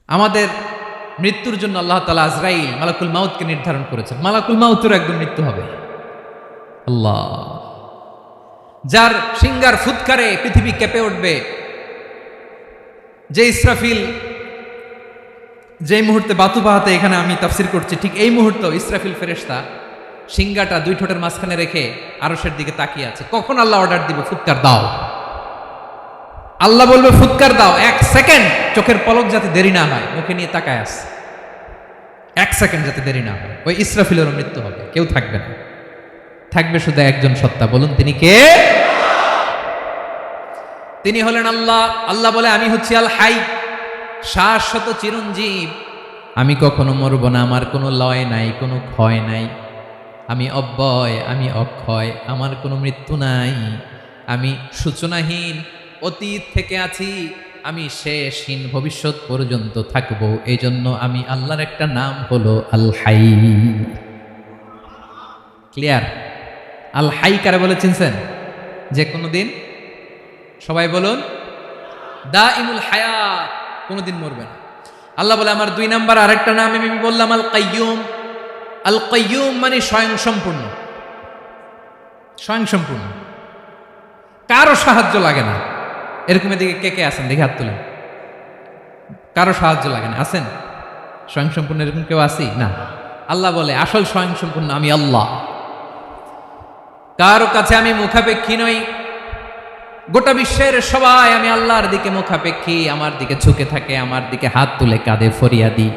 আমাদের মৃত্যুর জন্য আল্লাহ তাআলা আজরাইল মালাকুল মাউতকে নির্ধারণ করেছেন। মালাকুল মাউতের একদম মৃত্যু হবে। আল্লাহ, যার সিঙ্গার ফুৎকারে পৃথিবী কেঁপে উঠবে, যে ইসরাফিল যে মুহূর্তে বাতু বাহাতে এখানে আমি তাফসির করছি, ঠিক এই মুহূর্তে ইসরাফিল ফেরেশতা সিঙ্গাটা দুই ঠোঁটের মাঝখানে রেখে আরশের দিকে তাকিয়ে আছে। কখন আল্লাহ অর্ডার দিবে ফুৎকার দাও, আল্লাহ বলবে ফুৎকার দাও, 1 সেকেন্ড চোখের পলক যাতে দেরি না হয়, মুখে নিয়ে তাকায় আছে, 1 সেকেন্ড যাতে দেরি না হয়। ওই ইসরাফিলের মৃত্যু হবে, কেউ থাকবে না, থাকবে শুধু একজন সত্তা। বলুন তিনি কে? তিনি হলেন আল্লাহ। আল্লাহ বলে আমি হচ্ছি আল হাই, শাশ্বত চিরঞ্জীব, আমি কখনো মরব না, আমার কোনো লয় নাই, কোনো ক্ষয় নাই, আমি অব্যয়, আমি অক্ষয়, আমার কোনো মৃত্যু নাই, আমি সূচনাহীন, অতীত থেকে আছি, আমি শেষহীন, ভবিষ্যৎ পর্যন্ত থাকবো। এই জন্য আমি আল্লাহর একটা নাম হলো আল হাই। ক্লিয়ার? আল হাই কারে বলে চিনছেন? যে কোনো দিন, সবাই বলুন, দাইমুল হায়াত, কোনোদিন মরবে না। আল্লাহ বলে আমার 2 নাম্বার আরেকটা নাম আমি বললাম আল কাইয়ুম। আল কাইয়ুম মানে স্বয়ং সম্পূর্ণ, স্বয়ং সম্পূর্ণ, কারো সাহায্য লাগে না। এরকম এদিকে কে কে আছেন দেখে হাত তুলেন। কারো সাহায্য লাগে না, আছেন? স্বয়ং সম্পূর্ণ এরকম কেউ আছি না? আল্লাহ বলে আসল স্বয়ং সম্পূর্ণ আমি আল্লাহ। কারো কাছে আমি মুখাপেক্ষী নই, গোটা বিশ্বের সবাই আমি আল্লাহর দিকে মুখাপেক্ষী, আমার দিকে ঝুঁকে থাকে, আমার দিকে হাত তুলে কাঁধে ফরিয়াদি,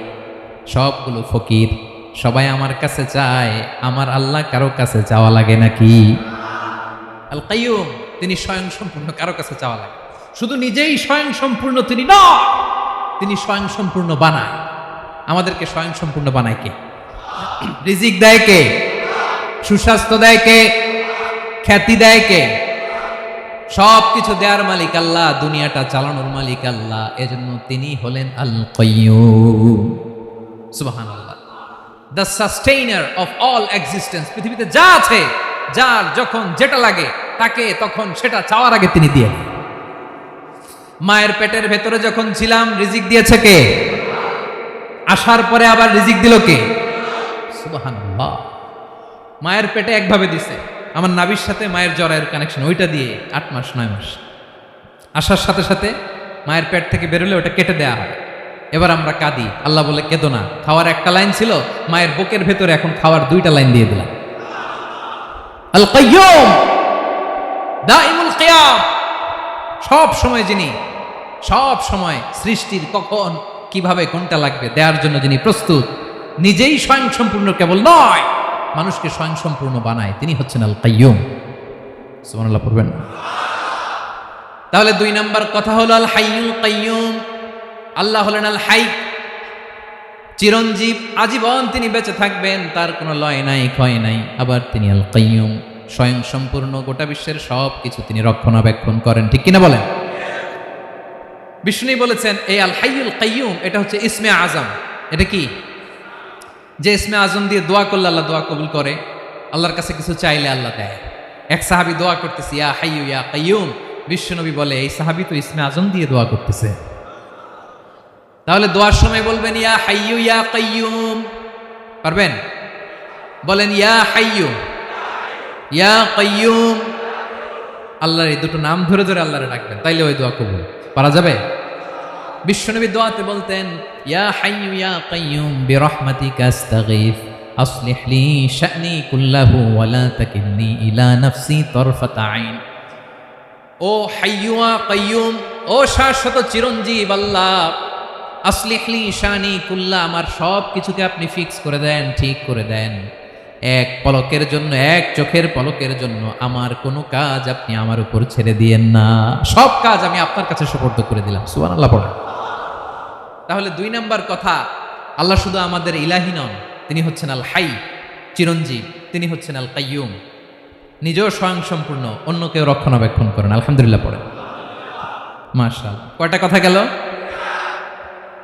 সবগুলো ফকির, সবাই আমার কাছে চায়। আমার আল্লাহ কারো কাছে চাওয়া লাগে নাকি? আল কাইয়ুম, তিনি স্বয়ং সম্পূর্ণ, কারো কাছে চাওয়া লাগে। শুধু নিজেই স্বয়ং সম্পূর্ণ তিনি না, তিনি স্বয়ং সম্পূর্ণ বানায়। আমাদেরকে স্বয়ং সম্পূর্ণ বানায় কে? রিজিক দেয় কে? সুস্বাস্থ্য দেয় কে? খ্যাতি দেয় কে? সব কিছু দেওয়ার মালিক আল্লাহ, দুনিয়াটা চালানোর মালিক আল্লাহ। এজন্য তিনি হলেন আল কাইয়ুম। সুবহানাল্লাহ, the sustainer of all existence. পৃথিবীতে যা আছে, যার যখন যেটা লাগে তাকে তখন সেটা চাওয়ার আগে তিনি দিয়ে দেন। মায়ের পেটের ভেতরে যখন ছিলাম রিজিক দিয়েছে কে? আসার পরে আবার রিজিক দিল কে? সুবহানাল্লাহ। মায়ের পেটে একভাবে দিছে, আমার নাভির সাথে মায়ের জরায়ের কানেকশন, ওইটা দিয়ে 8 মাস 9 মাস আসার সাথে সাথে মায়ের পেট থেকে বেরোলে ওটা কেটে দেয়া হয়। এবার আমরা কাঁদি, আল্লাহ বলে কেঁদো না, খাওয়ার একটা লাইন ছিল, মায়ের বুকের ভেতরে এখন খাওয়ার 2টা লাইন দিয়ে দিলাম। আল কাইয়ুম, দাইমুল কিয়াম, সব সময় যিনি, সব সময় সৃষ্টির কখন কিভাবে কোনটা লাগবে দেওয়ার জন্য যিনি প্রস্তুত, নিজেই স্বয়ং সম্পূর্ণ কেবল নয়, মানুষকে স্বয়ং সম্পূর্ণ বানায়, তিনি হচ্ছেন আল কাইয়ুম। সুবহানাল্লাহ পড়বেন। তাহলে 2 নাম্বার কথা হলো আল হাইয়ুল কাইয়ুম। আল্লাহ হলেন আল হাই, চিরঞ্জীব, আজীবন তিনি বেঁচে থাকবেন, তার কোনো লয় নাই, ক্ষয় নাই। আবার তিনি আল কাইয়ুম, স্বয়ং সম্পূর্ণ, গোটা বিশ্বের সব কিছু তিনি রক্ষণাবেক্ষণ করেন। ঠিক কিনা বলেন? বিষ্ণু বলেছেন এই আল হাইয়ুল কাইয়ুম এটা হচ্ছে ইসমে আজম। এটা কি? যে ইসমে আজম দিয়ে দোয়া করলে আল্লাহ দোয়া কবুল করে, আল্লাহর কাছে কিছু চাইলে আল্লাহ দেয়। এক সাহাবী দোয়া করতেছে ইয়া হাইয়ু ইয়া কাইয়ুম, বিশ্বনবী বলে এই সাহাবী তো ইসমে আজম দিয়ে দোয়া করতেছে। তাহলে দোয়ার সময় বলবেন ইয়া হাইয়ু ইয়া কাইয়ুম, পারবেন? বলেন ইয়া হাইয়ু ইয়া কাইয়ুম। আল্লাহর এই দুটো নাম ধরে ধরে আল্লাহরে ডাকবেন, তাইলে ওই দোয়া কবুল। পারা যাবে? বিশ্বনবী দোয়াতে বলতেন ইয়া হাইয়ু ইয়া কাইয়ুম বিরহমাতিকা আস্তাগীথ আসলিহ লি শা'নি কুল্লাহু ওয়া লা তাকিলনি ইলা নাফসি তারফাতা আইন। ও হাইয়ু ইয়া কাইয়ুম, ও শাশ্বত চিরঞ্জীব আল্লাহ, আসলিহ লি শা'নি কুল্লাহ, আমার সব কিছুকে আপনি ফিক্স করে দেন, ঠিক করে দেন। এক পলকের জন্য, এক চোখের পলকের জন্য আমার কোনো কাজ আপনি আমার উপর ছেড়ে দিয়েন না, সব কাজ আমি আপনার কাছে সুপর্দ করে দিলাম। সুবহানাল্লাহ পড়েন। তাহলে 2 নাম্বার কথা, আল্লাহ শুধু আমাদের ইলাহি নন, তিনি হচ্ছেন আল হাই, চিরঞ্জীব, তিনি হচ্ছেন আল কাইয়ুম, নিজেও স্বয়ং সম্পূর্ণ, অন্যকেও রক্ষণাবেক্ষণ করেন। আলহামদুলিল্লাহ পড়েন। মাশাআল্লাহ। কয়টা কথা গেল?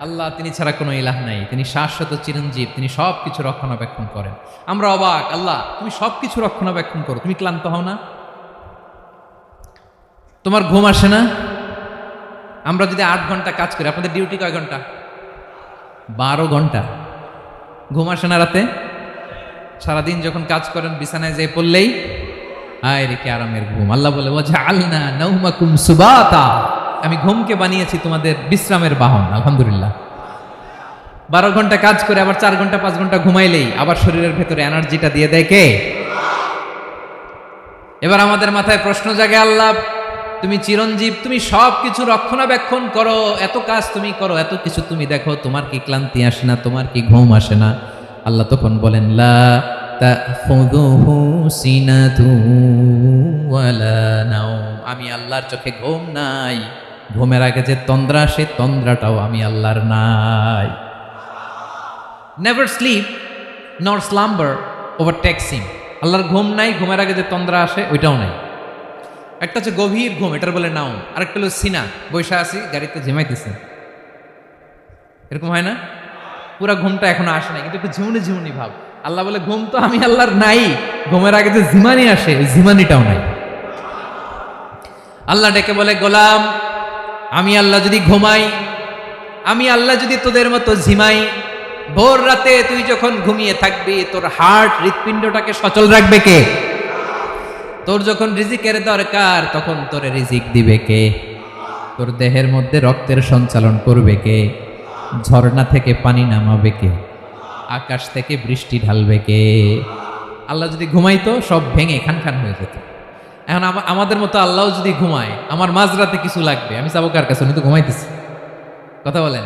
আল্লাহ তিনি ছাড়া কোনো ইলাহ নাই, তিনি শাশ্বত চিরঞ্জীব, তিনি সব কিছু রক্ষণাবেক্ষণ করেন। আমরা অবাক, আল্লাহ তুমি সব কিছু রক্ষণাবেক্ষণ করো, তুমি ক্লান্ত হও না? তোমার ঘুম আসে না? আমরা যদি 8 ঘন্টা কাজ করি, আপনাদের ডিউটি কয় ঘন্টা? 12 ঘন্টা ঘুম আসে না রাতে? সারাদিন যখন কাজ করেন বিছানায় যেয়ে পড়লেই আয় রে কি আরামের ঘুম। আল্লাহ বলে ওয়াজআলনা নাওমাকুম সুবাতা, আমি ঘুমকে বানিয়েছি তোমাদের বিশ্রামের বাহন। আলহামদুলিল্লাহ। 12 ঘন্টা কাজ করে আবার 4 ঘন্টা 5 ঘন্টা ঘুমাইলেই আবার শরীরের ভেতরে এনার্জিটা দিয়ে দেয় কে? এবার আমাদের মাথায় প্রশ্ন জাগে, আল্লাহ তুমি চিরঞ্জীব, তুমি সব কিছু রক্ষণাবেক্ষণ করো, এত কাজ তুমি করো, এত কিছু তুমি দেখো, তোমার কি ক্লান্তি আসে না? তোমার কি ঘুম আসে না? আল্লাহ তখন বলেন লা তাখুযুহু সিনাতু ওয়ালা নাওম, আমি আল্লাহর চোখে ঘুম নাই। ঘুমের আগে যে তন্দ্রা, সে তন্দ্রাটাও আমি আল্লাহর নাই। নেভার স্লিপ নর স্লাম্বার ওভারটেকস হিম। আল্লাহর ঘুম নাই, ঘুমের আগে যে তন্দ্রা আসে ওইটাও নাই। একটা হচ্ছে গভীর ঘুম, এটার বলে নাও। আরেকটা হলো সিনা, বৈশা আছি গাড়িতে ঝিমাইতেছে, এরকম হয় না? পুরা ঘুমটা এখনো আসে নাই, কিন্তু একটু ঝিমুনি ঝিমুনি ভাব। আল্লাহ বলে ঘুম তো আমি আল্লাহর নাই, ঘুমের আগে যে ঝিমানি আসে ওই ঝিমানিটাও নাই। আল্লাহ ডেকে বলে গোলাম, আমি আল্লাহ যদি ঘুমাই, আমি আল্লাহ যদি তোদের মতো ঝিমাই, ভোর রাতে তুই যখন ঘুমিয়ে থাকবি তোর হার্ট হৃৎপিণ্ডটাকে সচল রাখবে কে? তোর যখন রিজিকের দরকার তখন তোরে রিজিক দিবে কে? তোর দেহের মধ্যে রক্তের সঞ্চালন করবে কে? ঝর্ণা থেকে পানি নামাবে কে? আকাশ থেকে বৃষ্টি ঢালবে কে? আল্লাহ যদি ঘুমাইতো সব ভেঙে খান খান হয়ে যেত। এখন আমাদের মতো আল্লাহ যদি ঘুমায়, আমার মাঝরাতে কিছু লাগবে, আমি যাবো কার কাছে? উনি তো ঘুমাইতেছি। কথা বলেন।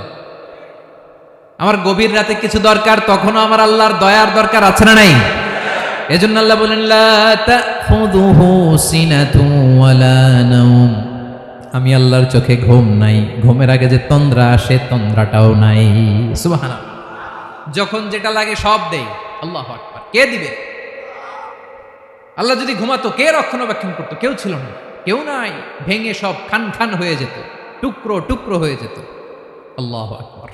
আমার গভীর রাতে কিছু দরকার, তখনও আমার আল্লাহর দয়ার দরকার আছে না নাই? এজন্য আল্লাহ বলেন লা তাখুযুহু সিনাতু ওয়ালা নাওম, আমি আল্লাহর চোখে ঘুম নাই, ঘুমের আগে যে তন্দ্রা আসে তন্দ্রাটাও নাই। সুবহানাল্লাহ। যখন যেটা লাগে সব দেই। আল্লাহু আকবার। কে দিবে? আল্লাহ যদি ঘুমাতো কে রক্ষণাবেক্ষণ করতো? কেউ ছিল না, কেউ নাই, ভেঙে সব খান খান হয়ে যেত, টুকরো টুকরো হয়ে যেত। আল্লাহু আকবার।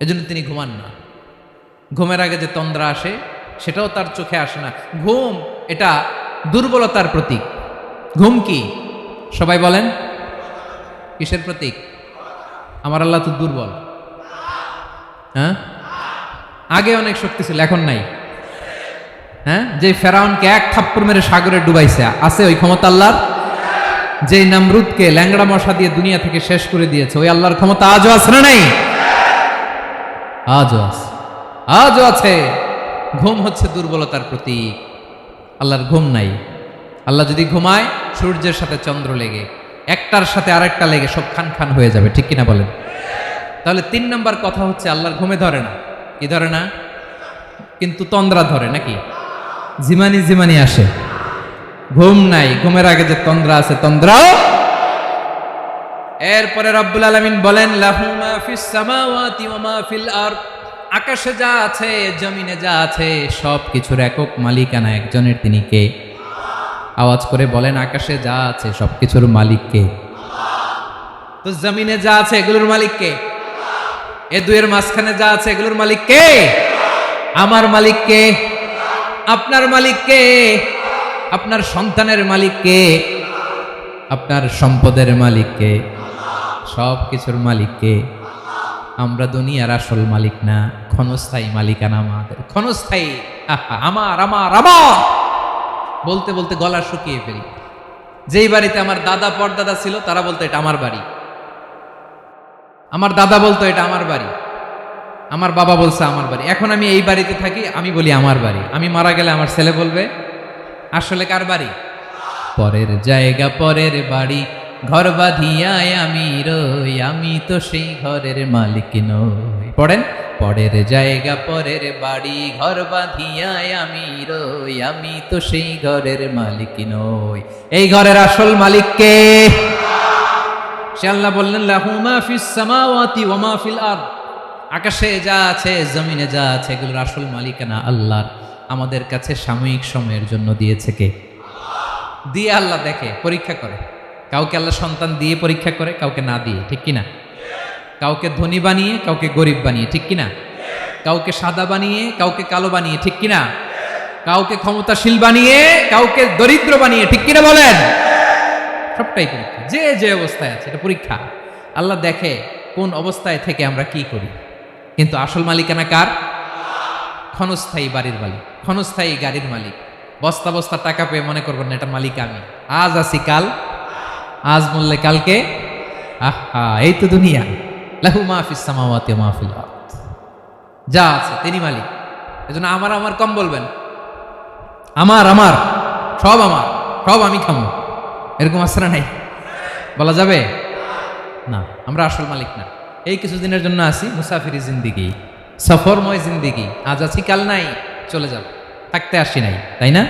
এজন্য তিনি ঘুমান না। ঘুমের আগে যে তন্দ্রা আসে সেটাও তার চোখে আসে না। ঘুম এটা দুর্বলতার প্রতীক। ঘুম কি? সবাই বলেন, কিসের প্রতীক? আমার আল্লাহ তো দুর্বল। হ্যাঁ, আগে অনেক শক্তি ছিল, এখন নাই। হ্যাঁ, যে ফেরাউনকে এক থাপ্পড় মেরে সাগরে ডুবাইছে, আছে ওই ক্ষমতা আল্লাহর? যে নামরুদকে ল্যাংড়া মশা দিয়ে দুনিয়া থেকে শেষ করে দিয়েছে, ওই আল্লাহর ক্ষমতা আজও আছে না নাই? আজও আছে, আজও আছে। ঘুম হচ্ছে দুর্বলতার প্রতীক। আল্লাহর ঘুম নাই। আল্লাহ যদি ঘুমায়, সূর্যের সাথে চন্দ্র লেগে, একটার সাথে আরেকটা লেগে সব খান খান হয়ে যাবে। ঠিক কিনা বলেন? তাহলে 3 নম্বর কথা হচ্ছে আল্লাহর ঘুমে ধরে না। কি ধরে না? কিন্তু তন্দ্রা ধরে নাকি? জিমানি জিমানি আসে। ঘুম নাই, ঘুমের আগে যে তন্দ্রা আছে তন্দ্রাও। এরপরে রব্বুল আলামিন বলেন লাহু মা ফিস সামাওয়াতি ওয়া মা ফিল আরদ, আকাশে যা আছে জমিনে যা আছে সব কিছুর একক মালিকানা একজনের। তিনি কে? আওয়াজ করে বলেন, আকাশে যা আছে সব কিছুর মালিক কে? তো জমিনে যা আছে এগুলোর মালিক কে? এ দুয়ের মাঝখানে যা আছে এগুলোর মালিক কে? আমার মালিক কে? আপনার মালিক কে? আপনার সন্তানের মালিক কে? আপনার সম্পদের মালিক কে? সব কিছুর মালিক কে? আমরা দুনিয়ার আসল মালিক না, ক্ষণস্থায়ী মালিকানা আমাদের। ক্ষণস্থায়ী। আমার আমার আমার বলতে বলতে গলা শুকিয়ে ফেলি। যেই বাড়িতে আমার দাদা পরদাদা ছিল তারা বলতো এটা আমার বাড়ি, আমার দাদা বলতো এটা আমার বাড়ি, আমার বাবা বলছে আমার বাড়ি। এখন আমি এই বাড়িতে থাকি, আমি বলি আমার বাড়ি। আমি মারা গেলে আমার ছেলে বলবে আসলে কার বাড়ি? পরের জায়গা পরের বাড়ি, ঘর বাঁধিয়ায় আমি রই, আমি তো সেই ঘরের মালিক নই। পড়েন, পরের জায়গা পরের বাড়ি, ঘর বাঁধিয়ায় আমি রই, আমি তো সেই ঘরের মালিক নই। এই ঘরের আসল মালিক কে? সে আল্লাহ বললেন লাহু মা ফিস সামাওয়াতি ওয়া মা ফিল আরদ, আকাশে যা আছে জমিনে যা আছে এগুলোর আসল মালিকানা আল্লাহর। আমাদের কাছে সাময়িক সময়ের জন্য দিয়েছে কে? দিয়ে আল্লাহ দেখে, পরীক্ষা করে। কাউকে আল্লাহ সন্তান দিয়ে পরীক্ষা করে, কাউকে না দিয়ে। ঠিক কিনা? কাউকে ধনী বানিয়ে, কাউকে গরিব বানিয়ে। ঠিক কিনা? কাউকে সাদা বানিয়ে, কাউকে কালো বানিয়ে। ঠিক কিনা? কাউকে ক্ষমতাশীল বানিয়ে, কাউকে দরিদ্র বানিয়ে। ঠিক কিনা বলেন? সবটাই পরীক্ষা। যে যে অবস্থায় আছে এটা পরীক্ষা। আল্লাহ দেখে কোন অবস্থায় থেকে আমরা কি করি। কিন্তু আসল মালিকানা কার? ক্ষণস্থায়ী বাড়ির মালিক, ক্ষণস্থায়ী গাড়ির মালিক। বস্তা বস্তা টাকা পেয়ে মনে করবেন না এটা মালিক আমি, আজ আছি কাল, আজ মরলে কালকে। আহা, এই তো দুনিয়া। লাহু মা ফিস সামাওয়াতি ওয়া মা ফিল আরদ, যা আছে তিনি মালিক। এজন্য আমার আমার কম বলবেন, আমার আমার সব আমার, সব আমি খামো, এরকম আসরা নাই, বলা যাবে না। আমরা আসল মালিক না। এই কিছুদিনের জন্য আসি, মুসাফিরি জিন্দিগি, সফরময় জিন্দিগি। আজ আছি কাল নাই, চলে যাব, থাকতে আসি নাই, তাই না?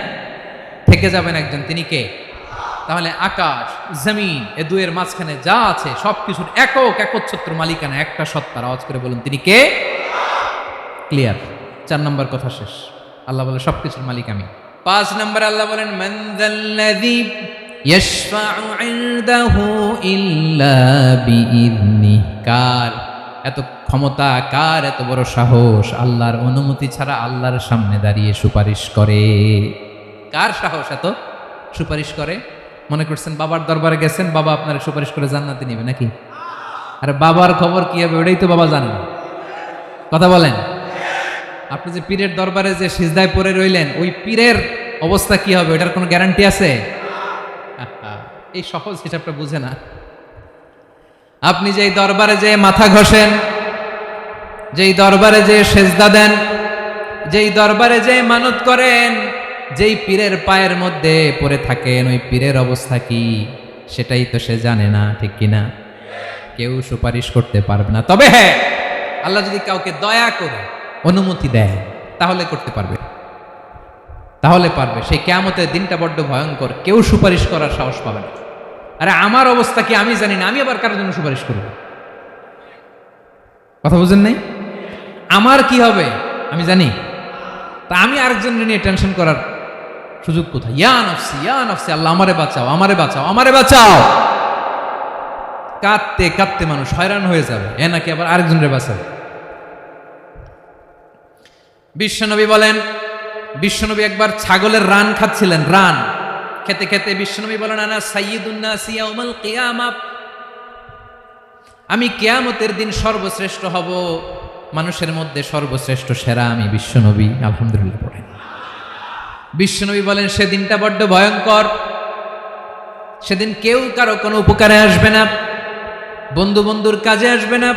থেকে যাবেন একজন, তিনি কে? তাহলে আকাশ জমিন এ দুয়ের মাঝখানে যা আছে সবকিছুর একক একচ্ছত্র মালিকানা একটা সত্তার। আওয়াজ করে বলুন তিনি কে? ক্লিয়ার। 4 নম্বর কথা শেষ। আল্লাহ বলে সবকিছুর মালিক আমি। 5 নম্বর আল্লাহ বলেন মান যাল্লাযী ইয়াশফাউ ইনদাহু ইল্লা বিইذনিহি। কার এত ক্ষমতা, কার এত বড় সাহস আল্লাহর অনুমতি ছাড়া আল্লাহর সামনে দাঁড়িয়ে সুপারিশ করে? কার সাহস এত সুপারিশ করে? মনে করছেন বাবার দরবারে গেছেন, বাবা আপনার সুপারিশ করে জান্নাতে নিবে নাকি? আরে বাবার খবর কি হবে ওটাই তো বাবা জানে না। কথা বলেন। আপনি যে পীরের দরবারে যে সিজদায় পড়ে রইলেন, ওই পীরের অবস্থা কি হবে এটার কোনো গ্যারান্টি আছে? এই সহজ হিসাবটা বুঝে না। আপনি যেই দরবারে যে মাথা ঘষেন, যেই দরবারে যে সেজদা দেন, যেই দরবারে যে মানত করেন, যেই পীরের পায়ের মধ্যে পড়ে থাকেন, ওই পীরের অবস্থা কি সেটাই তো সে জানে না, ঠিক কিনা? কেউ সুপারিশ করতে পারবে না। তবে হ্যাঁ, আল্লাহ যদি কাউকে দয়া করে অনুমতি দেয় তাহলে করতে পারবে, তাহলে পারবে। সেই কিয়ামতের দিনটা বড্ড ভয়ঙ্কর, কেউ সুপারিশ করার সাহস পাবে না। আরে আমার অবস্থা কি আমি জানি না, আমি আবার কারোর জন্য সুপারিশ করব? কথা বুঝেন নাই? আমার কি হবে আমি জানি, তা আমি আরেকজনের নিয়ে টেনশন করার সুযোগ কোথায়? ইয়া নফসি, ইয়া নফসি, আল্লাহ আমারে বাঁচাও, আমারে বাঁচাও, আমারে বাঁচাও। কাঁদতে কাঁদতে মানুষ হয়রান হয়ে যাবে, এ নাকি আবার আরেকজনের বাঁচাবে। বিশ্বনবী বলেন, বিশ্বনবী একবার ছাগলের রান খাচ্ছিলেন, রান খেতে খেতে বিশ্বনবী বলেন আনা সাইয়্যিদুন নাসি ইয়াউমাল কিয়ামা, আমি কিয়ামতের দিন সর্বশ্রেষ্ঠ হব, মানুষের মধ্যে সর্বশ্রেষ্ঠ সেরা আমি বিশ্বনবী। আলহামদুলিল্লাহ পড়েন। বিশ্বনবী বলেন সেদিনটা বড্ড ভয়ঙ্কর, সেদিন কেউ কারো কোনো উপকারে আসবে না, বন্ধু বন্ধুর কাজে আসবে না,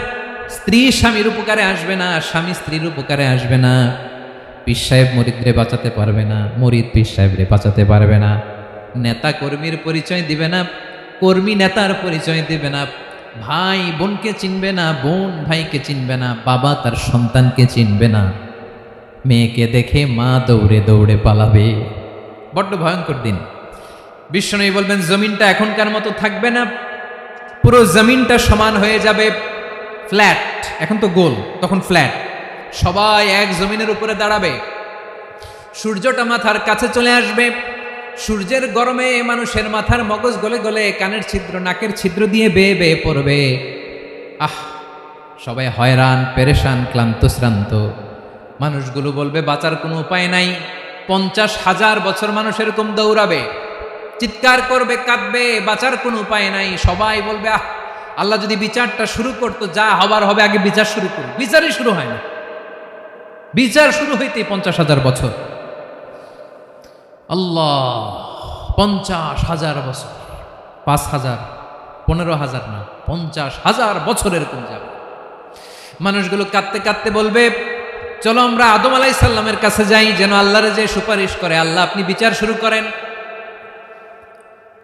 স্ত্রী স্বামীর উপকারে আসবে না, স্বামী স্ত্রীর উপকারে আসবে না, পীর সাহেব মুরিদরে বাঁচাতে পারবে না, মুরিদ পীর সাহেবরে বাঁচাতে পারবে না, নেতা কর্মীর পরিচয় দিবে না, কর্মী নেতার পরিচয় দিবে না, ভাই বোনকে চিনবে না, বোন ভাইকে চিনবে না, বাবা তার সন্তানকে চিনবে না, মেয়েকে দেখে মা দৌড়ে দৌড়ে পালাবে। বড্ড ভয়ঙ্কর দিন। বিশ্বনবী বলবেন জমিনটা এখনকার মতো থাকবে না, পুরো জমিনটা সমান হয়ে যাবে, ফ্ল্যাট। এখন তো গোল, তখন ফ্ল্যাট। সবাই এক জমিনের উপরে দাঁড়াবে, সূর্যটা মাথার কাছে চলে আসবে, সূর্যের গরমে মানুষের মাথার মগজ গলে গলে কানের ছিদ্র নাকের ছিদ্র দিয়ে বেয়ে বেয়ে পড়বে। আহ, সবাই হয়রান, পেরেশান, ক্লান্ত শ্রান্ত। মানুষগুলো বলবে বাঁচার কোনো উপায় নাই। 50,000 বছর মানুষ এরকম দৌড়াবে, চিৎকার করবে, কাঁদবে, বাঁচার কোনো উপায় নাই। সবাই বলবে আহ, আল্লাহ যদি বিচারটা শুরু করতো, যা হবার হবে, আগে বিচার শুরু করুন। বিচারই শুরু হয় না, বিচার শুরু হইতেই 50,000 বছর। আল্লাহ, 50,000 বছর, 5,000, 15,000 না, 50,000 বছর এরকম যাবে। মানুষগুলো কাঁদতে কাঁদতে বলবে চলো আমরা আদম আলাইহিস সালামের কাছে যাই, যেন আল্লাহরে যে সুপারিশ করে, আল্লাহ আপনি বিচার শুরু করেন।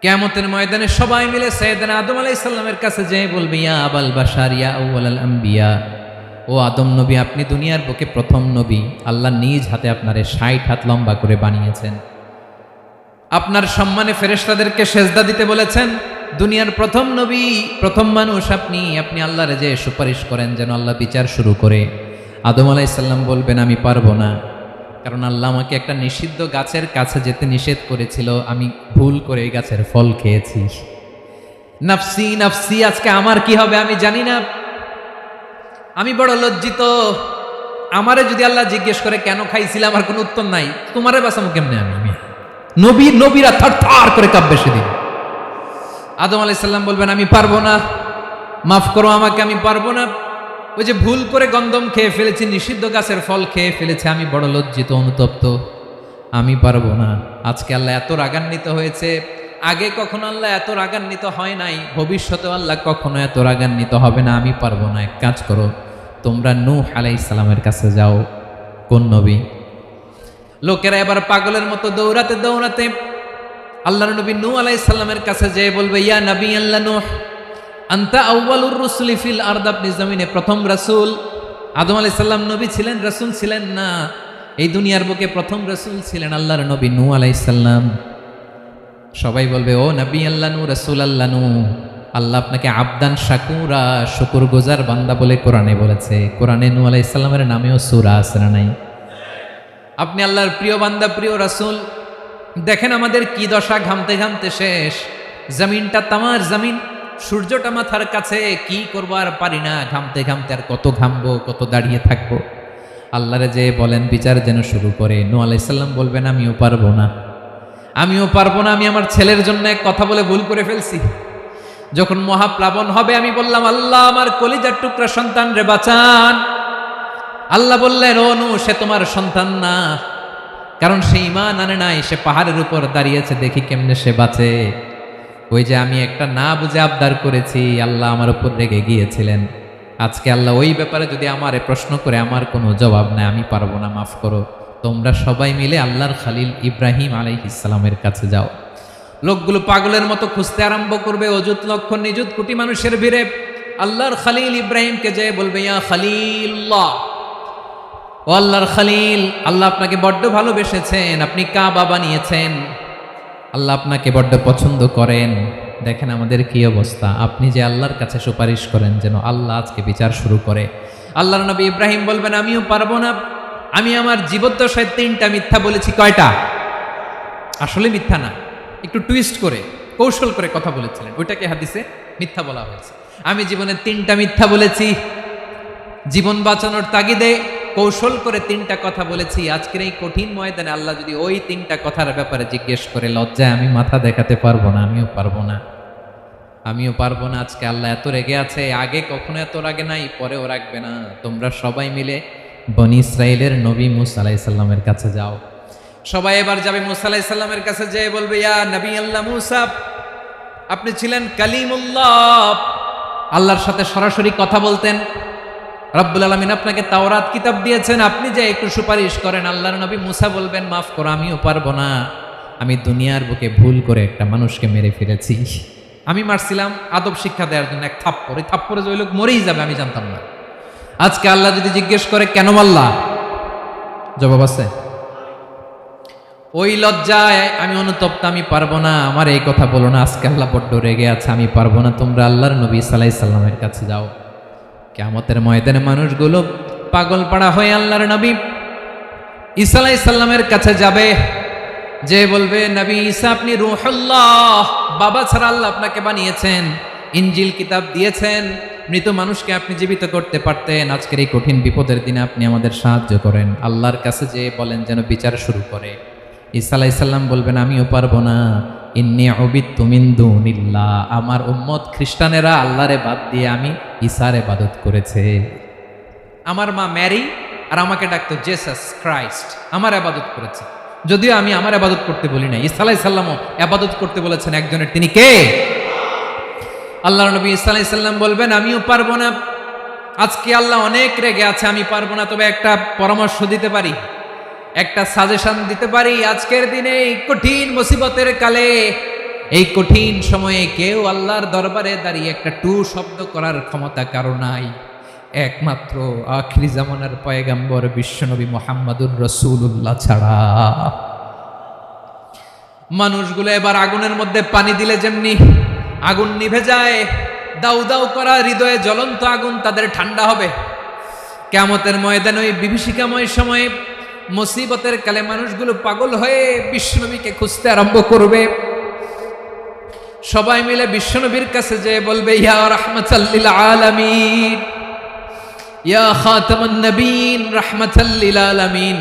কিয়ামতের ময়দানে সবাই মিলে সাইয়েদনা আদম আলাইহিস সালামের কাছে যেয়ে বলবে ইয়া আবাল বাশার ইয়া আউয়ালাল আম্বিয়া, ও আদম নবী, আপনি দুনিয়ার বুকে প্রথম নবী, আল্লাহ নিজ হাতে আপনারে 60 হাত লম্বা করে বানিয়েছেন, আপনার সম্মানে ফেরেশতাদেরকে সেজদা দিতে বলেছেন, দুনিয়ার প্রথম নবী, প্রথম মানুষ আপনি, আপনি আল্লাহরে যে সুপারিশ করেন যেন আল্লাহ বিচার শুরু করে। আদম আলাইহিস সালাম বলবেন আমি পারবো না, কারণ আল্লাহ আমাকে একটা নিষিদ্ধ গাছের কাছে যেতে নিষেধ করেছিল, আমি ভুল করে এই গাছের ফল খেয়েছি। নাফসি নাফসি, আজকে আমার কি হবে আমি জানি না, আমি বড় লজ্জিত। আমারে যদি আল্লাহ জিজ্ঞেস করে কেন খাইছিলাম, আমার কোনো উত্তর নাই, তোমারে বাঁচাবো কেমনে আমি? নবীরা থার থার করে কাঁপবে সেদিন। আদম আলাইহিস সালাম বলবেন আমি পারবো না, মাফ করো আমাকে, আমি পারবো না। ওই যে ভুল করে গন্ধম খেয়ে ফেলেছি, নিষিদ্ধ গাছের ফল খেয়ে ফেলেছি, আমি বড় লজ্জিত অনুতপ্ত, আমি পারবো না। আজকে আল্লাহ এত রাগান্বিত হয়েছে, আগে কখনো আল্লাহ এত রাগান্বিত হয় নাই, ভবিষ্যতে আল্লাহ কখনো এত রাগান্বিত হবে না। আমি পারবো না। এক কাজ করো, তোমরা নূহ আলাইহিস সালামের কাছে যাও। কোন নবী? লোকেরা এবার পাগলের মতো দৌড়াতে দৌড়াতে আল্লাহর নবী নূহ আলাইহিস সালামের কাছে যেয়ে বলবে, ইয়া নবী আল্লাহ নূহ, আনতা আউয়ালুর রুসুলি ফিল আরদ, আপনি জমিনে প্রথম রাসূল। আদম আলাইহিস সালাম নবী ছিলেন, রাসূল ছিলেন না। এই দুনিয়ার বুকে প্রথম রাসূল ছিলেন আল্লাহর নবী নূহ আলাইহিস সালাম। সবাই বলবে, ও নবী আল্লাহ নূহ, রাসূল আল্লাহ নূহ, আল্লাহ আপনাকে আবদান শাকুরা, শুকরগুজার বান্দা বলে কোরআনে বলেছে। কোরআনে নূহ আলাইহিস সালামের নামেও সূরা আছে না নাই? আপনি আল্লাহর প্রিয় বান্দা, প্রিয় রাসূল। দেখেন আমাদের কি দশা, ঘামতে ঘামতে শেষ। জমিনটা তামার জমিন, সূর্যটা মাথার কাছে, কি করবো আর পারি না, ঘামতে ঘামতে আর কত ঘামবো, কত দাঁড়িয়ে থাকবো। আল্লাহরে যে বলেন বিচার যেন শুরু করে। নূহ আলাইহিস সালাম বলবেন, আমিও পারবো না, আমিও পারবো না। আমি আমার ছেলের জন্য এক কথা বলে ভুল করে ফেলছি। যখন মহাপ্লাবন হবে আমি বললাম, আল্লাহ আমার কলিজার টুকরা সন্তান রে বাঁচান। আল্লাহ বললেন, ও নূহ, সে তোমার সন্তান না, কারণ সে ঈমান আনে নাই, সে পাহাড়ের উপর দাঁড়িয়েছে, দেখি কেমনে সে বাঁচে। ওই যে আমি একটা না বুঝে আবদার করেছি, আল্লাহ আমার উপর রেগে গিয়েছিলেন। আজকে আল্লাহ ওই ব্যাপারে যদি আমারে প্রশ্ন করে, আমার কোনো জবাব নাই, আমি পারবো না, মাফ করো। তোমরা সবাই মিলে আল্লাহর খালিল ইব্রাহিম আলাইহিস সালামের কাছে যাও। লোকগুলো পাগলের মতো খুঁজতে আরম্ভ করবে, অযুত লক্ষ নিযুত কোটি মানুষের ভিড়ে আল্লাহর খালিল ইব্রাহিমকে যেয়ে বলবে, ইয়া খালিলুল্লাহ, ও আল্লাহর খালিল, আল্লাহ আপনাকে বড্ড ভালোবেসেছেন, আপনি কাবা বানিয়েছেন, আল্লাহ আপনাকে বড্ড পছন্দ করেন। দেখেন আমাদের কি অবস্থা। আপনি যে আল্লাহর কাছে সুপারিশ করেন যেন আল্লাহ আজকে বিচার শুরু করে। আল্লাহর নবী ইব্রাহিম বলবেন, আমিও পারবো না। আমি আমার জীবদ্দশায় 3টা মিথ্যা বলেছি। কয়টা? আসলে মিথ্যা না, একটু টুইস্ট করে, কৌশল করে কথা বলেছিলেন, ওইটাকে হাদিসে মিথ্যা বলা হয়েছে। আমি জীবনে 3টা মিথ্যা বলেছি, জীবন বাঁচানোর তাগিদে কৌশল করে 3টা কথা বলেছি। আজকের এই কঠিন ময়দানে আল্লাহ যদি ওই 3টা কথার ব্যাপারে জিজ্ঞেস করে, লজ্জায় আমি মাথা দেখাতে পারবো না, আমিও পারবো না, আমিও পারবো না। আজকে আল্লাহ এত রেগে আছে, আগে কখনো এত রাগে নাই, পরেও রাখবে না। তোমরা সবাই মিলে বনি ইসরাইলের নবী মূসা আলাইহিস সালামের কাছে যাও। সবাই এবার যাবে মূসা আলাইহিস সালামের কাছে, যেয়ে বলবে, ইয়া নবী আল্লাহ মূসা, আপনি ছিলেন কালিমুল্লাহ, আল্লাহর সাথে সরাসরি কথা বলতেন। রব্বুল আলামিন আপনাকে তাওরাত কিতাব দিয়েছেন, আপনি যে একটু সুপারিশ করেন। আল্লাহর নবী মূসা বলবেন, মাফ করো, আমিও পারবো না। আমি দুনিয়ার বুকে ভুল করে একটা মানুষকে মেরে ফেলেছি। আমি মারছিলাম আদব শিক্ষা দেওয়ার জন্য, এক থাপ্পড়, এই থাপ্পড়ে যে ওই লোক মরেই যাবে আমি জানতাম না। আজকে আল্লাহ যদি জিজ্ঞেস করে কেন মারলা, জবাব আছে? ওই লজ্জায় আমি অনুতপ্ত, আমি পারবো না, আমার এই কথা বলো না। আজকে আল্লাহ বড্ড রেগে আছে, আমি পারবো না। তোমরা আল্লাহর নবী ঈসা আলাইহিস সালামের কাছে যাও। কিয়ামতের ময়দানে মানুষগুলো পাগল পাড়া হয়ে আল্লাহর নবী ঈসা আলাইহিস সালামের কাছে যাবে, যে বলবে, নবী ঈসা, আপনি রূহুল্লাহ, বাবা ছাড়া আল্লাহ আপনাকে বানিয়েছেন, ইনজিল কিতাব দিয়েছেন, মৃত মানুষকে আপনি জীবিত করতে পারতেন। আজকের এই কঠিন বিপদের দিনে আপনি আমাদের সাহায্য করেন। আল্লাহর কাছে যে বলেন যেন বিচার শুরু করে। ঈসা আলাইহিস সালাম বলবেন, আমিও পারবো না। ইন্নী উবিদতু মিন দুনিল্লাহ, আমার উম্মত খ্রিস্টানেরা আল্লাহরে বাদ দিয়ে আমি ঈসার ইবাদত করেছে। আমার মা ম্যারি আর আমাকে ডাকতো জেসাস ক্রাইস্ট, আমার ইবাদত করেছে। যদিও আমি আমার ইবাদত করতে বলি না, ঈসা আলাইহিস সালামও ইবাদত করতে বলেছেন একজনের, তিনি কে? আল্লাহর নবী ঈসা আলাইহিস সালাম বলবেন, আমিও পারবো না। আজকে আল্লাহ অনেক রেগে আছে, আমি পারবো না। তবে একটা পরামর্শ দিতে পারি, একটা সাজেশন দিতে পারি। আজকের দিনে এই কঠিন মুসিবতের কালে, এই কঠিন সময়ে কেউ আল্লাহর দরবারে দাঁড়িয়ে একটা টু শব্দ করার ক্ষমতা কারো নাই, একমাত্র আখিরি জামানার পয়গম্বর বিশ্বনবী মুহাম্মদুর রাসূলুল্লাহ ছাড়া। মানুষগুলো এবার আগুনের মধ্যে পানি দিলে যেমনি আগুন নিভে যায়, দাউ দাউ করা হৃদয়ে জ্বলন্ত আগুন তাদের ঠান্ডা হবে। কিয়ামতের ময়দানে ওই বিভীষিকাময় সময়ে, মুসিবতের কালে মানুষগুলো পাগল হয়ে বিশ্বনবীকে খুঁজতে আরম্ভ করবে। সবাই মিলে বিশ্বনবীর কাছে যেয়ে বলবে, ইয়া রাহমাতাল লিল আলামিন, ইয়া খাতামুন নবীন, রাহমাতাল লিল আলামিন।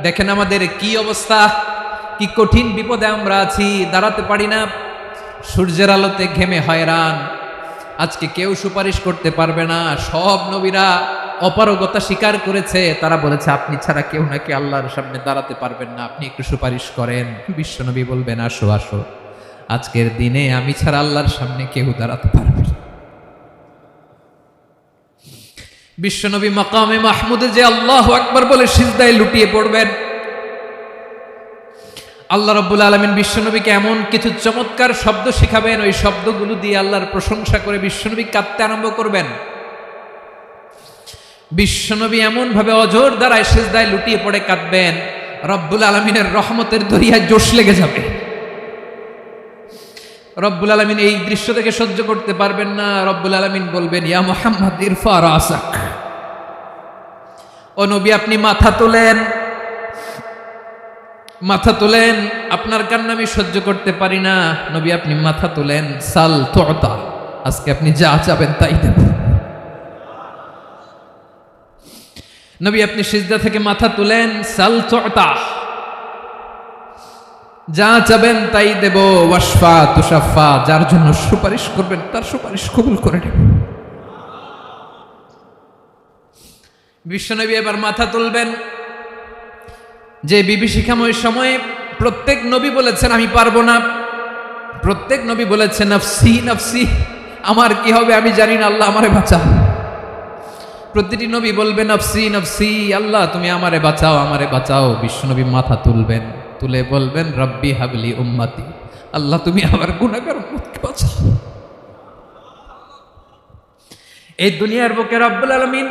দেখেন আমাদের কি অবস্থা, কি কঠিন বিপদে আমরা আছি, দাঁড়াতে পারি না, সূর্যের আলোতে ঘেমে হয়রান। আজকে কেউ সুপারিশ করতে পারবে না। সব নবীরা অপারগতা স্বীকার করেছে, তারা বলেছে আপনি ছাড়া কেউ নাকি আল্লাহর সামনে দাঁড়াতে পারবেন না, আপনি একটু সুপারিশ করেন। বিশ্বনবী বলবেন আসো আসো, আজকের দিনে আমি ছাড়া আল্লাহর সামনে কেউ দাঁড়াতে পারবে না। বিশ্বনবী মাকামে মাহমুদে যে আল্লাহু আকবার বলে সিজদায় লুটিয়ে পড়বেন, আল্লাহ রাব্বুল আলামিন বিশ্বনবীকে এমন কিছু চমৎকার শব্দ শিখাবেন, ওই শব্দগুলো দিয়ে আল্লাহর প্রশংসা করে বিশ্বনবী কাঁদতে আরম্ভ করবেন। বিশ্বনবী এমন ভাবে অজর দ্বারায় সিজদায় লুটিয়ে পড়ে কাঁদবেন, রব্বুল আলামিনের রহমতের দরিয়ায় জোশ লেগে যাবে। রব্বুল আলামিন এই দৃশ্য থেকে সহ্য করতে পারবেন না। রব্বুল আলামিন বলবেন ইয়া মুহাম্মদ ইরফা রাসাক, ও নবী আপনি মাথা তোলেন, মাথা তোলেন, আপনার কান্না আমি সহ্য করতে পারি না। নবী আপনি মাথা তোলেন, সাল তুতা, আজকে আপনি যা চাবেন তাই দেব। নবী আপনি সিজদা থেকে মাথা তুলেন, সাল তুতা, যা চাবেন তাই দেব। ওয়াশফা তুশাফা, যার জন্য সুপারিশ করবেন তার সুপারিশ কবুল করে নেব। বিশ্বনবী এবার মাথা তুলবেন। যে বিভীষিকাময় সময়ে প্রত্যেক নবী বলেছেন আমি পারবো না, প্রত্যেক নবী বলেছেন নফসি নফসি, আমার কি হবে আমি জানি না, আল্লাহ আমারে বাঁচাও। প্রতিটি নবী বলবেন নফসি নফসি, আল্লাহ তুমি আমারে বাঁচাও আমারে বাঁচাও। বিশ্বনবী মাথা তুলবেন, তুলে বলবেন রব্বি হাবলি উম্মতি, আল্লাহ তুমি আমার গুনাহগার উম্মতকে বাঁচাও। এই দুনিয়ার বুকে রব্বুল আলামিন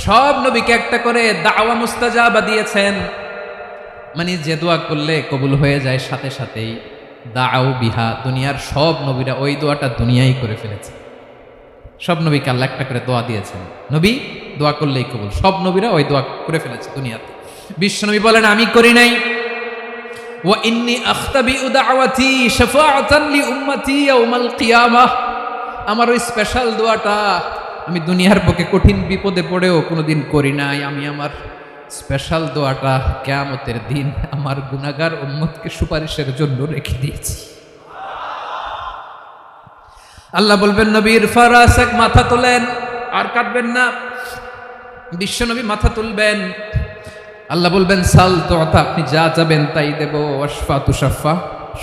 সব নবীকে একটা করে দাওয়া মুস্তাজাবা দিয়েছেন, মানে যে দোয়া করলে কবুল হয়ে যায় সাথে সাথেই। দাও বিহা, দুনিয়ার সব নবীরা ওই দোয়াটা দুনিয়ায় করে ফেলেছে। সব নবীকে আল্লাহ একটা করে দোয়া দিয়েছেন, নবী দোয়া করলেই কবুল। সব নবীরা ওই দোয়া করে ফেলেছে দুনিয়াতে। বিশ্বনবী বলেন আমি করি নাই। ওয়া ইন্নী আখতাবিউ দাওয়াতি শাফাআতান লি উম্মতি ইয়াউমাল কিয়ামাহ, আমার ওই স্পেশাল দোয়াটা আমি দুনিয়ার বুকে কঠিন বিপদে পড়েও কোনোদিন করি নাই। আমি আমার স্পেশাল দোয়াটা কিয়ামতের দিন আমার গুনাহগার উম্মতকে সুপারিশের জন্য রেখে দিয়েছি। আল্লাহ বলবেন নবী ইরফা রাসাক, মাথা তোলেন, আর কাটবেন না। বিশ্বনবী মাথা তুলবেন, আল্লাহ বলবেন সাল তুতা, আপনি যা চাবেন তাই দেব। ওয়াশফা তুশাফা,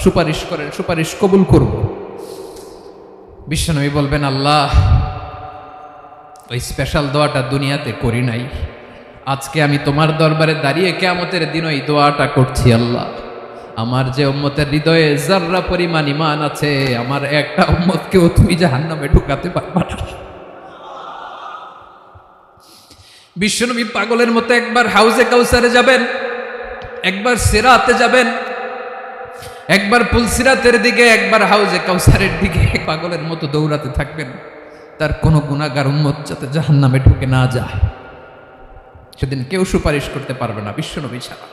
সুপারিশ করেন সুপারিশ কবুল করব। বিশ্বনবী বলবেন আল্লাহ ওই স্পেশাল দোয়াটা দুনিয়াতে করি নাই, আজকে আমি তোমার দরবারে দাঁড়িয়ে কিয়ামতের দিন ওই দোয়াটা করছি। আল্লাহ আমার যে উম্মতের হৃদয়ে যাররা পরিমাণ ঈমান আছে, আমার একটা উম্মতকেও তুমি জাহান্নামে ঢুকাতে পারবা না। বিশ্বনবী পাগলের মতো একবার হাউজে কাউসারে যাবেন, একবার সিরাতে যাবেন, একবার পুলসিরাতের দিকে, একবার হাউজে কাউসারের দিকে পাগলের মতো দৌড়াতে থাকবেন, তার কোনো গুনাহগার উম্মত যাতে জাহান্নামে ঢুকে না যায়। সেদিন কেউ সুপারিশ করতে পারবে না বিশ্বনবী ছাড়া।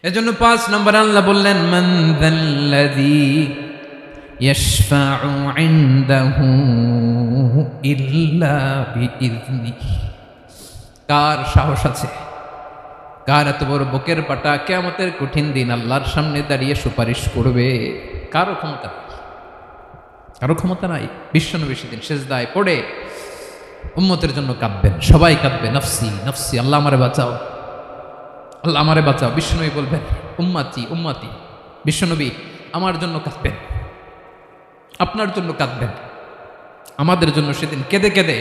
এজন্য ৫ নম্বর আল্লাহ বললেন মান যাল্লাযী ইয়াশফাউ ইনদাহু ইল্লা বিইযনিহি, কার সাহস আছে, কার এত বড় বুকের পাটা কিয়ামতের কঠিন দিন আল্লাহর সামনে দাঁড়িয়ে সুপারিশ করবে? কারো ক্ষমতা নাই, কারো ক্ষমতা নাই। বিশ্বনবী সেদিন সিজদায় পড়ে উম্মতের জন্য কাঁদবেন, সবাই কাঁদবে নফসি নফসি, আল্লাহ আমারে বাঁচাও আল্লাহ আমারে বাঁচাও। বিশ্বনবী বলবেন উম্মতি উম্মতি, বিশ্বনবী আমার জন্য কাঁদবেন, আপনার জন্য কাঁদবেন, আমাদের জন্য সেদিন কেঁদে কেঁদে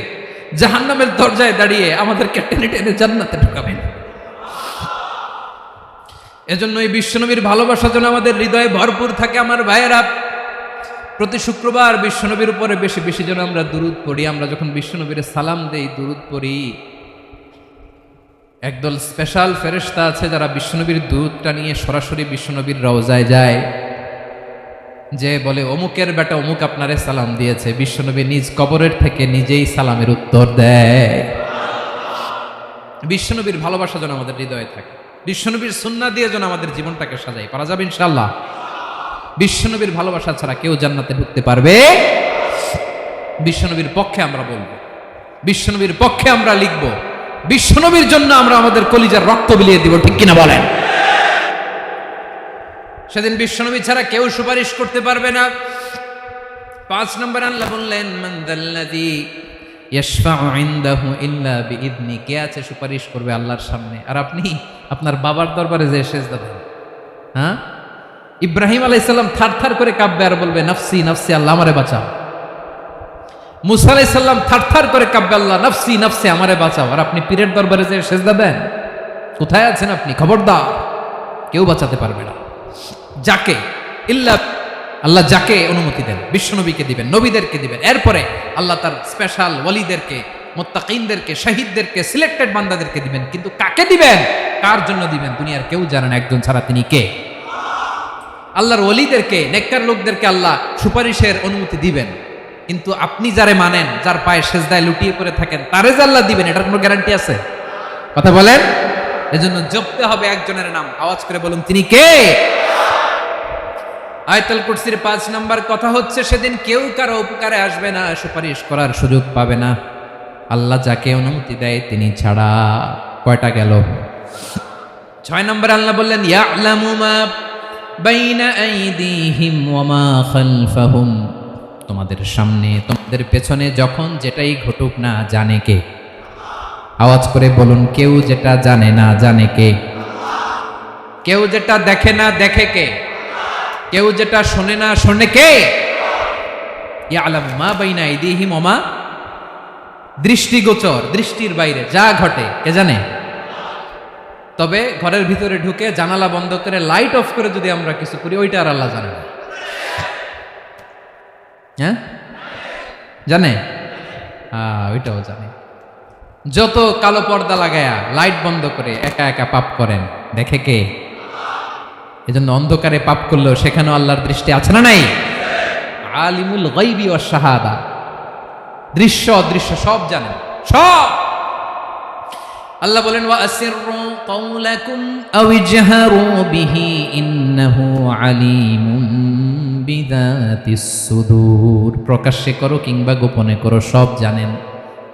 জাহান্নামের দরজায় দাঁড়িয়ে আমাদেরকে টেনে টেনে জান্নাতে ঢুকাবেন। এজন্য এই বিশ্বনবীর ভালোবাসা যেন আমাদের হৃদয়ে ভরপুর থাকে। আমার ভাইয়েরা, প্রতি শুক্রবার বিশ্বনবীর উপরে বেশি বেশি যেন আমরা দুরূদ পড়ি। আমরা যখন বিশ্বনবীর সালাম দেই, দুরূদ পড়ি, একদল স্পেশাল ফেরেশতা আছে যারা বিশ্বনবীর দুধটা নিয়ে সরাসরি বিশ্বনবীর রওজায় যায়, যে বলে অমুকের বেটা অমুক আপনারে সালাম দিয়েছে। বিশ্বনবী নিজ কবরের থেকে নিজেই সালামের উত্তর দেয়। বিশ্বনবীর ভালোবাসা যেন আমাদের হৃদয়ে থাকে, বিশ্বনবীর সুন্নাহ দিয়ে যেন আমাদের জীবনটাকে সাজাই। পারা যাবে ইনশাআল্লাহ। বিশ্বনবীর ভালোবাসা ছাড়া কেউ জান্নাতে ঢুকতে পারবে? বিশ্বনবীর পক্ষে আমরা বলবো, বিশ্বনবীর পক্ষে আমরা লিখবো, বিশ্বনবীর জন্য আমরা আমাদের কলিজার রক্ত বিলিয়ে দিব, ঠিক কিনা বলেন? সেদিন বিশ্বনবী ছাড়া কেউ সুপারিশ করতে পারবে না। 5 নম্বর আল্লাহ বললেন মান যাল্লাযী ইয়াশফাউ ইনদাহু ইল্লা বিইذনি, কে আছে সুপারিশ করবে আল্লাহর সামনে আর আপনি আপনার বাবার দরবারে যে সেজদা দেন। হ্যাঁ, ইব্রাহিম আলাইহিস সালাম থারথার করে কাঁপবে আর বলবে নাফসি নাফসি, আল্লাহ আমারে বাঁচাও। মুসা আলাইহিস সালাম থারথার করে কাঁপবে, আল্লাহ নাফসি নাফসি, আমারে বাঁচাও। আর আপনি পীরের দরবারে যে সেজদা দেন। কোথায় আছেন আপনি? খবরদার, কেউ বাঁচাতে পারবে না। যাকে ইল্লা আল্লাহ যাকে অনুমতি দেন, বিশ্বনবীকে দিবেন, নবীদেরকে দিবেন, এরপরে আল্লাহ তার স্পেশাল ওয়ালিদেরকে, মুত্তাকিনদেরকে, শহীদদেরকে, সিলেক্টেড বান্দাদেরকে দিবেন। কিন্তু কাকে দিবেন, কার জন্য দিবেন, দুনিয়ার কেউ জানে না একজন ছাড়া, তিনি কে? আল্লাহর ওয়ালিদেরকে, নেককার লোকদেরকে আল্লাহ সুপারিশের অনুমতি দিবেন। কিন্তু আপনি যারে মানেন, যার পায়ে সেজদায় লুটিয়ে পড়ে থাকেন, তারে যে আল্লাহ দিবেন, এটার কোনো গ্যারান্টি আছে? কথা বলেন। এজন্য জপতে হবে একজনের নাম, আওয়াজ করে বলুন তিনি কে? আয়াতুল কুরসির 5 নাম্বার কথা হচ্ছে সেদিন কেউ কারো উপকারে আসবে না, সুপারিশ করার সুযোগ পাবে না, আল্লাহ যাকে অনুমতি দেয় তিনি ছাড়া। কয়টা গেল? 6 নম্বর আল্লাহ বললেন ইয়ালামু মা বাইনা আইদিহিম ওয়া মা খালফাহুম, তোমাদের সামনে তোমাদের পেছনে যখন যেটাই ঘটুক না জানে কে? আওয়াজ করে বলুন, কেউ যেটা জানে না জানে কে? কেউ যেটা দেখে না দেখে কে? কেউ যেটা শোনে না শোনে কে? ইয়ালামু মা বাইনা আইদিহিম ওয়া মা, দৃষ্টিগোচর, দৃষ্টির বাইরে যা ঘটে কে জানে? তবে ঘরের ভিতরে ঢুকে জানালা বন্ধ করে লাইট অফ করে যদি আমরা কিছু করি, ওইটা আর আল্লাহ জানে না। হ্যাঁ, জানে? ওইটাও জানে। যত কালো পর্দা লাগায়া লাইট বন্ধ করে একা একা পাপ করেন, দেখে কে? এজন্য অন্ধকারে পাপ করলেও সেখানেও আল্লাহর দৃষ্টি আছে না নাই? আলিমুল গায়বি ওয়াশ শাহাদা, দৃশ্য অদৃশ্য সব জানেন, সব। আল্লাহ বলেন ওয়া আসিররু কাওলাকুম আও ইজহারু বিহি ইন্নাহু আলিমুম বিযাতিস সুদূর, প্রকাশ্যে করো কিংবা গোপনে করো সব জানেন,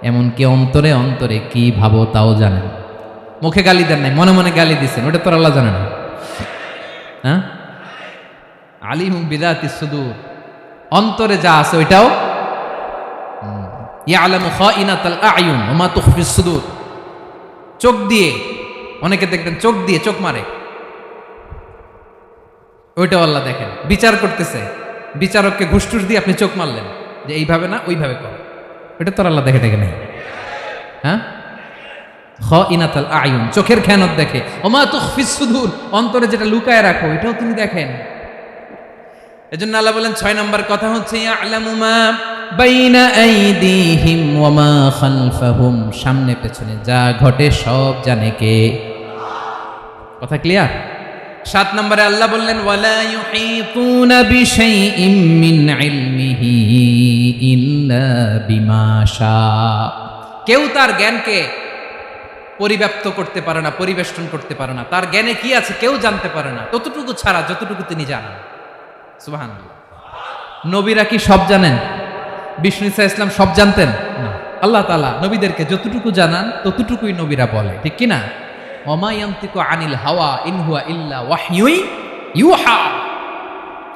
এমনকি অন্তরে অন্তরে কি ভাবো তাও জানেন। মুখে গালি দেন নাই, মনে মনে গালি দিচ্ছেন, ওটা তো আল্লাহ জানে না। হ্যাঁ, আলিমুম বিযাতিস সুদূর, অন্তরে যা আছে ওইটাও। ইয়ালামু খাইনাতাল আ'য়ুন ওয়া মা তুখফিস সুদূর, চোখ দিয়ে, অনেকে দেখবেন চোখ দিয়ে চোখ মারে, ওইটাও আল্লাহ দেখেন। বিচার করতেছে, বিচারককে ঘুষটুস দিয়ে আপনি চোখ মারলেন যে এইভাবে না ওইভাবে কর, ওইটা তো আল্লাহ দেখে দেখে নেই। হ্যাঁ, খাইনাতাল আ'য়ুন, চোখের খেয়ানত দেখে। ওয়া মা তুখফিস সুদূর, অন্তরে যেটা লুকায় রাখো এটাও তিনি দেখেন। এজন্য আল্লাহ বলেন 6 নম্বর কথা হচ্ছে ইয়ালামু মা বাইনা আইদিহিম ওয়া মা খালফাহুম, সামনে পেছনে যা ঘটে সব জানে কে? কথা ক্লিয়ার? 7 নম্বরে আল্লাহ বললেন ওয়ালা ইউহিতুনা বিশাইইম মিন ইলমিহি ইল্লা বিমা শা, কেউ তার জ্ঞানকে পরিব্যাপ্ত করতে পারে না, পরিবেষ্টন করতে পারে না। তার জ্ঞানে কি আছে কেউ জানতে পারে না, ততটুকু ছাড়া যতটুকু তিনি জানেন। সুবহানাল্লাহ। নবীরা কি সব জানেন? বিষ্ণু ঈসা ইসলাম সব জানতেন না। আল্লাহ তাআলা নবীদেরকে যতটুকু জানান ততটুকুই নবীরা বলে, ঠিক কি না? ওমা ইয়ানতিকু আনিল হাওয়া ইন হুয়া ইল্লা ওয়াহয়ুন ইউহা,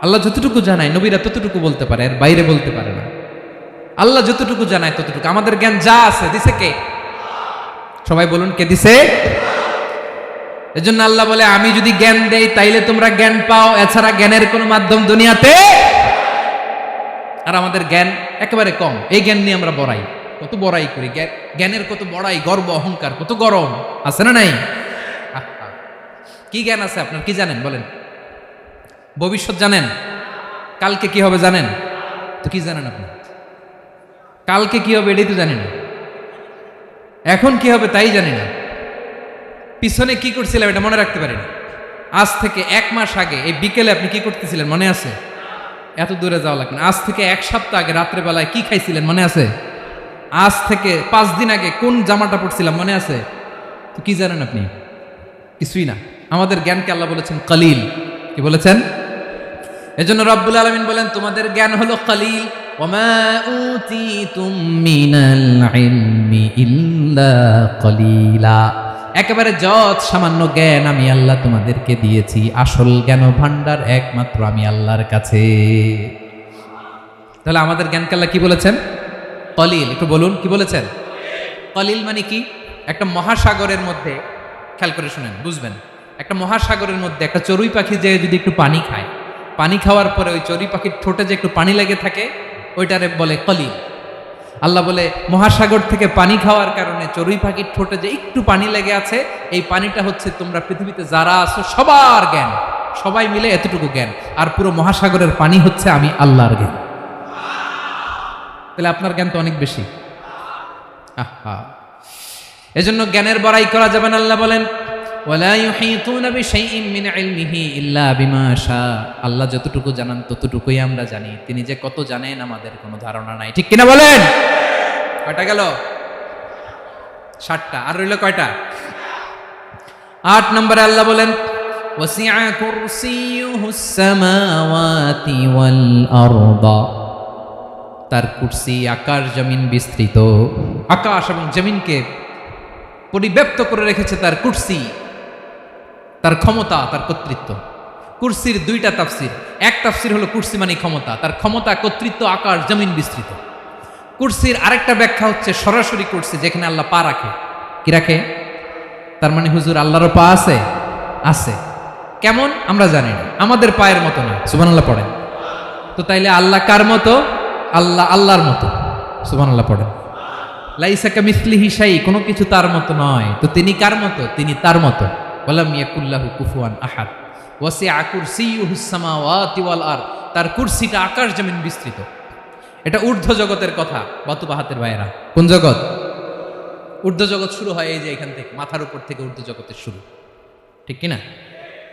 আল্লাহ যতটুকু জানায় নবীরা ততটুকু বলতে পারে, এর বাইরে বলতে পারে না। আল্লাহ যতটুকু জানায় ততটুকু। আমাদের জ্ঞান যা আছে দিছে কে? সবাই বলুন কে দিছে? এজন্য আল্লাহ বলে আমি যদি জ্ঞান দেই তাইলে তোমরা জ্ঞান পাও, এছাড়া জ্ঞানের কোনো মাধ্যম দুনিয়াতে। আর আমাদের জ্ঞান একেবারে কম, এই জ্ঞান নিয়ে আমরা বড়াই, কত বড়াই করি, জ্ঞানের কত বড়াই, গর্ব অহংকার, কত গরম আছে না নাই? কি জ্ঞান আছে আপনার? কি জানেন বলেন? ভবিষ্যৎ জানেন? কালকে কি হবে জানেন? তো কি জানেন আপনি? কালকে কি হবে এটাই তো জানি না, এখন কি হবে তাই জানি না, পিছনে কি করছিলাম এটা মনে রাখতে পারি না। আজ থেকে 1 মাস আগে এই বিকেলে আপনি কি করতেছিলেন মনে আছে? এত দূরে যাওয়া লাগবে না। আজ থেকে 1 সপ্তাহ আগে রাত্রে বেলায় কি খাইছিলেন মনে আছে? আজ থেকে 5 দিন আগে কোন জামাটা পরছিলাম মনে আছে? তো কি জানেন আপনি? কিছুই না। আমাদের জ্ঞানকে আল্লাহ বলেছেন কলিল। কি বলেছেন? এজন্য রব্বুল আলামিন বলেন তোমাদের জ্ঞান হলো কলিল। ওমা উতিতুম মিনাল ইলমি ইল্লা কলিলা, একেবারে যত সামান্য জ্ঞান আমি আল্লাহ তোমাদেরকে দিয়েছি, আসল জ্ঞান ভান্ডার একমাত্র আমি আল্লাহর কাছে। তাহলে আমাদের জ্ঞানকে আল্লাহ কি বলেছেন? কলিল। একটু বলুন, কি বলেছেন? কলিল মানে কি? একটা মহাসাগরের মধ্যে, খেয়াল করে শুনেন, বুঝবেন। একটা মহাসাগরের মধ্যে একটা চড়ুই পাখি যে যদি একটু পানি খায়, পানি খাওয়ার পরে ওই চড়ুই পাখির ঠোঁটে যে একটু পানি লেগে থাকে, ওইটারে বলে কলিল। আল্লাহ বলে মহাসাগর থেকে পানি খাওয়ার কারণে চড়ুই পাখির ঠোঁটে যে একটু পানি লেগে আছে, এই পানিটা হচ্ছে তোমরা পৃথিবীতে যারা আছো সবার জ্ঞান, সবাই মিলে এতটুকু জ্ঞান, আর পুরো মহাসাগরের পানি হচ্ছে আমি আল্লাহর জ্ঞান। তাহলে আপনার জ্ঞান তো অনেক বেশি। আহা, এজন্য জ্ঞানের বড়াই করা যাবে না। আল্লাহ বলেন ওয়ালা ইউহিতুনা বিশাইইন মিন ইলমিহি ইল্লা বিমা শা। আল্লাহ যতটুকু জানান ততটুকুই আমরা জানি, তিনি যে কত জানেন আমাদের কোনো ধারণা নাই। ঠিক কিনা বলেন? কয়টা গেল? 7টা। আর রইল কয়টা? 8 নম্বরে আল্লাহ বলেন ওয়াসিআ কুরসিয়ুহুস সামাওয়াতি ওয়াল আরদা। তার কুরসি আকাশ জমিন বিস্তৃত, আকাশ এবং জমিনকে পরিব্যাপ্ত করে রেখেছে তার কুরসি, তার ক্ষমতা, তার কর্তৃত্ব। কুরসির 2টা তাফসির। এক তাফসির হলো কুরসি মানে ক্ষমতা, তার ক্ষমতা, কর্তৃত্ব, আকাশ জমিন বিস্তৃত। কুরসির আরেকটা ব্যাখ্যা হচ্ছে সরাসরি কুরসি, যেখানে আল্লাহ পা রাখে। কি রাখে? তার মানে হুজুর আল্লাহরও পা আছে? আছে। কেমন আমরা জানি না, আমাদের পায়ের মতো না। সুবহানাল্লাহ পড়েন তো। তাইলে আল্লাহ কার মতো? আল্লাহ আল্লাহর মতো। সুবহানাল্লাহ পড়েন। লাইসা কামিসলিহি শাই, কোনো কিছু তার মতো নয়। তো তিনি কার মতো? তিনি তার মতো। ওয়ালাম ইয়াকুল্লাহু কুফুয়ান আহাদ। ওয়াসিআ কুরসিয়ুহুস সামাওয়াতি ওয়াল আরদ। তার কুরসিটা আকাশ জমিন বিস্তৃত। এটা ঊর্ধ্ব জগতের কথা বাতুবাহাতের ভাইয়েরা। কোন জগৎ? ঊর্ধ্ব জগৎ শুরু হয় এই যে এখান থেকে, মাথার উপর থেকে ঊর্ধ্ব জগতের শুরু। ঠিক কিনা?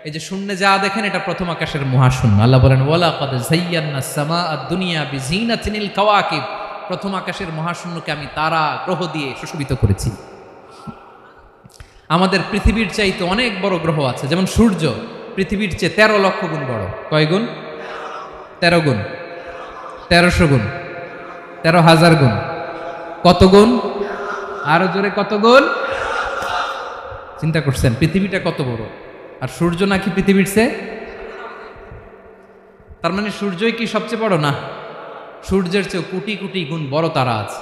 এই যে শূন্যে যা দেখেন এটা প্রথম আকাশের মহাশূন্য। আল্লাহ বলেন ওয়ালাকাদ যায়্যানাস সামাআদ দুনিয়া বিজিনাতিল কাওয়াকিব। প্রথম আকাশের মহাশূন্যকে আমি তারা গ্রহ দিয়ে সুশোভিত করেছি। আমাদের পৃথিবীর চাইতে অনেক বড় গ্রহ আছে, যেমন সূর্য পৃথিবীর চেয়ে 13 লক্ষ গুণ বড়। কয় গুণ? 13 গুণ। 1300 গুণ। 13,000 গুণ। কত গুণ? আরো জোরে কত গুণ? চিন্তা করছেন পৃথিবীটা কত বড়, আর সূর্য নাকি পৃথিবীর চেয়ে? তার মানে সূর্যই কি সবচেয়ে বড়? না, সূর্যের চেয়ে কোটি কোটি গুণ বড় তারা আছে।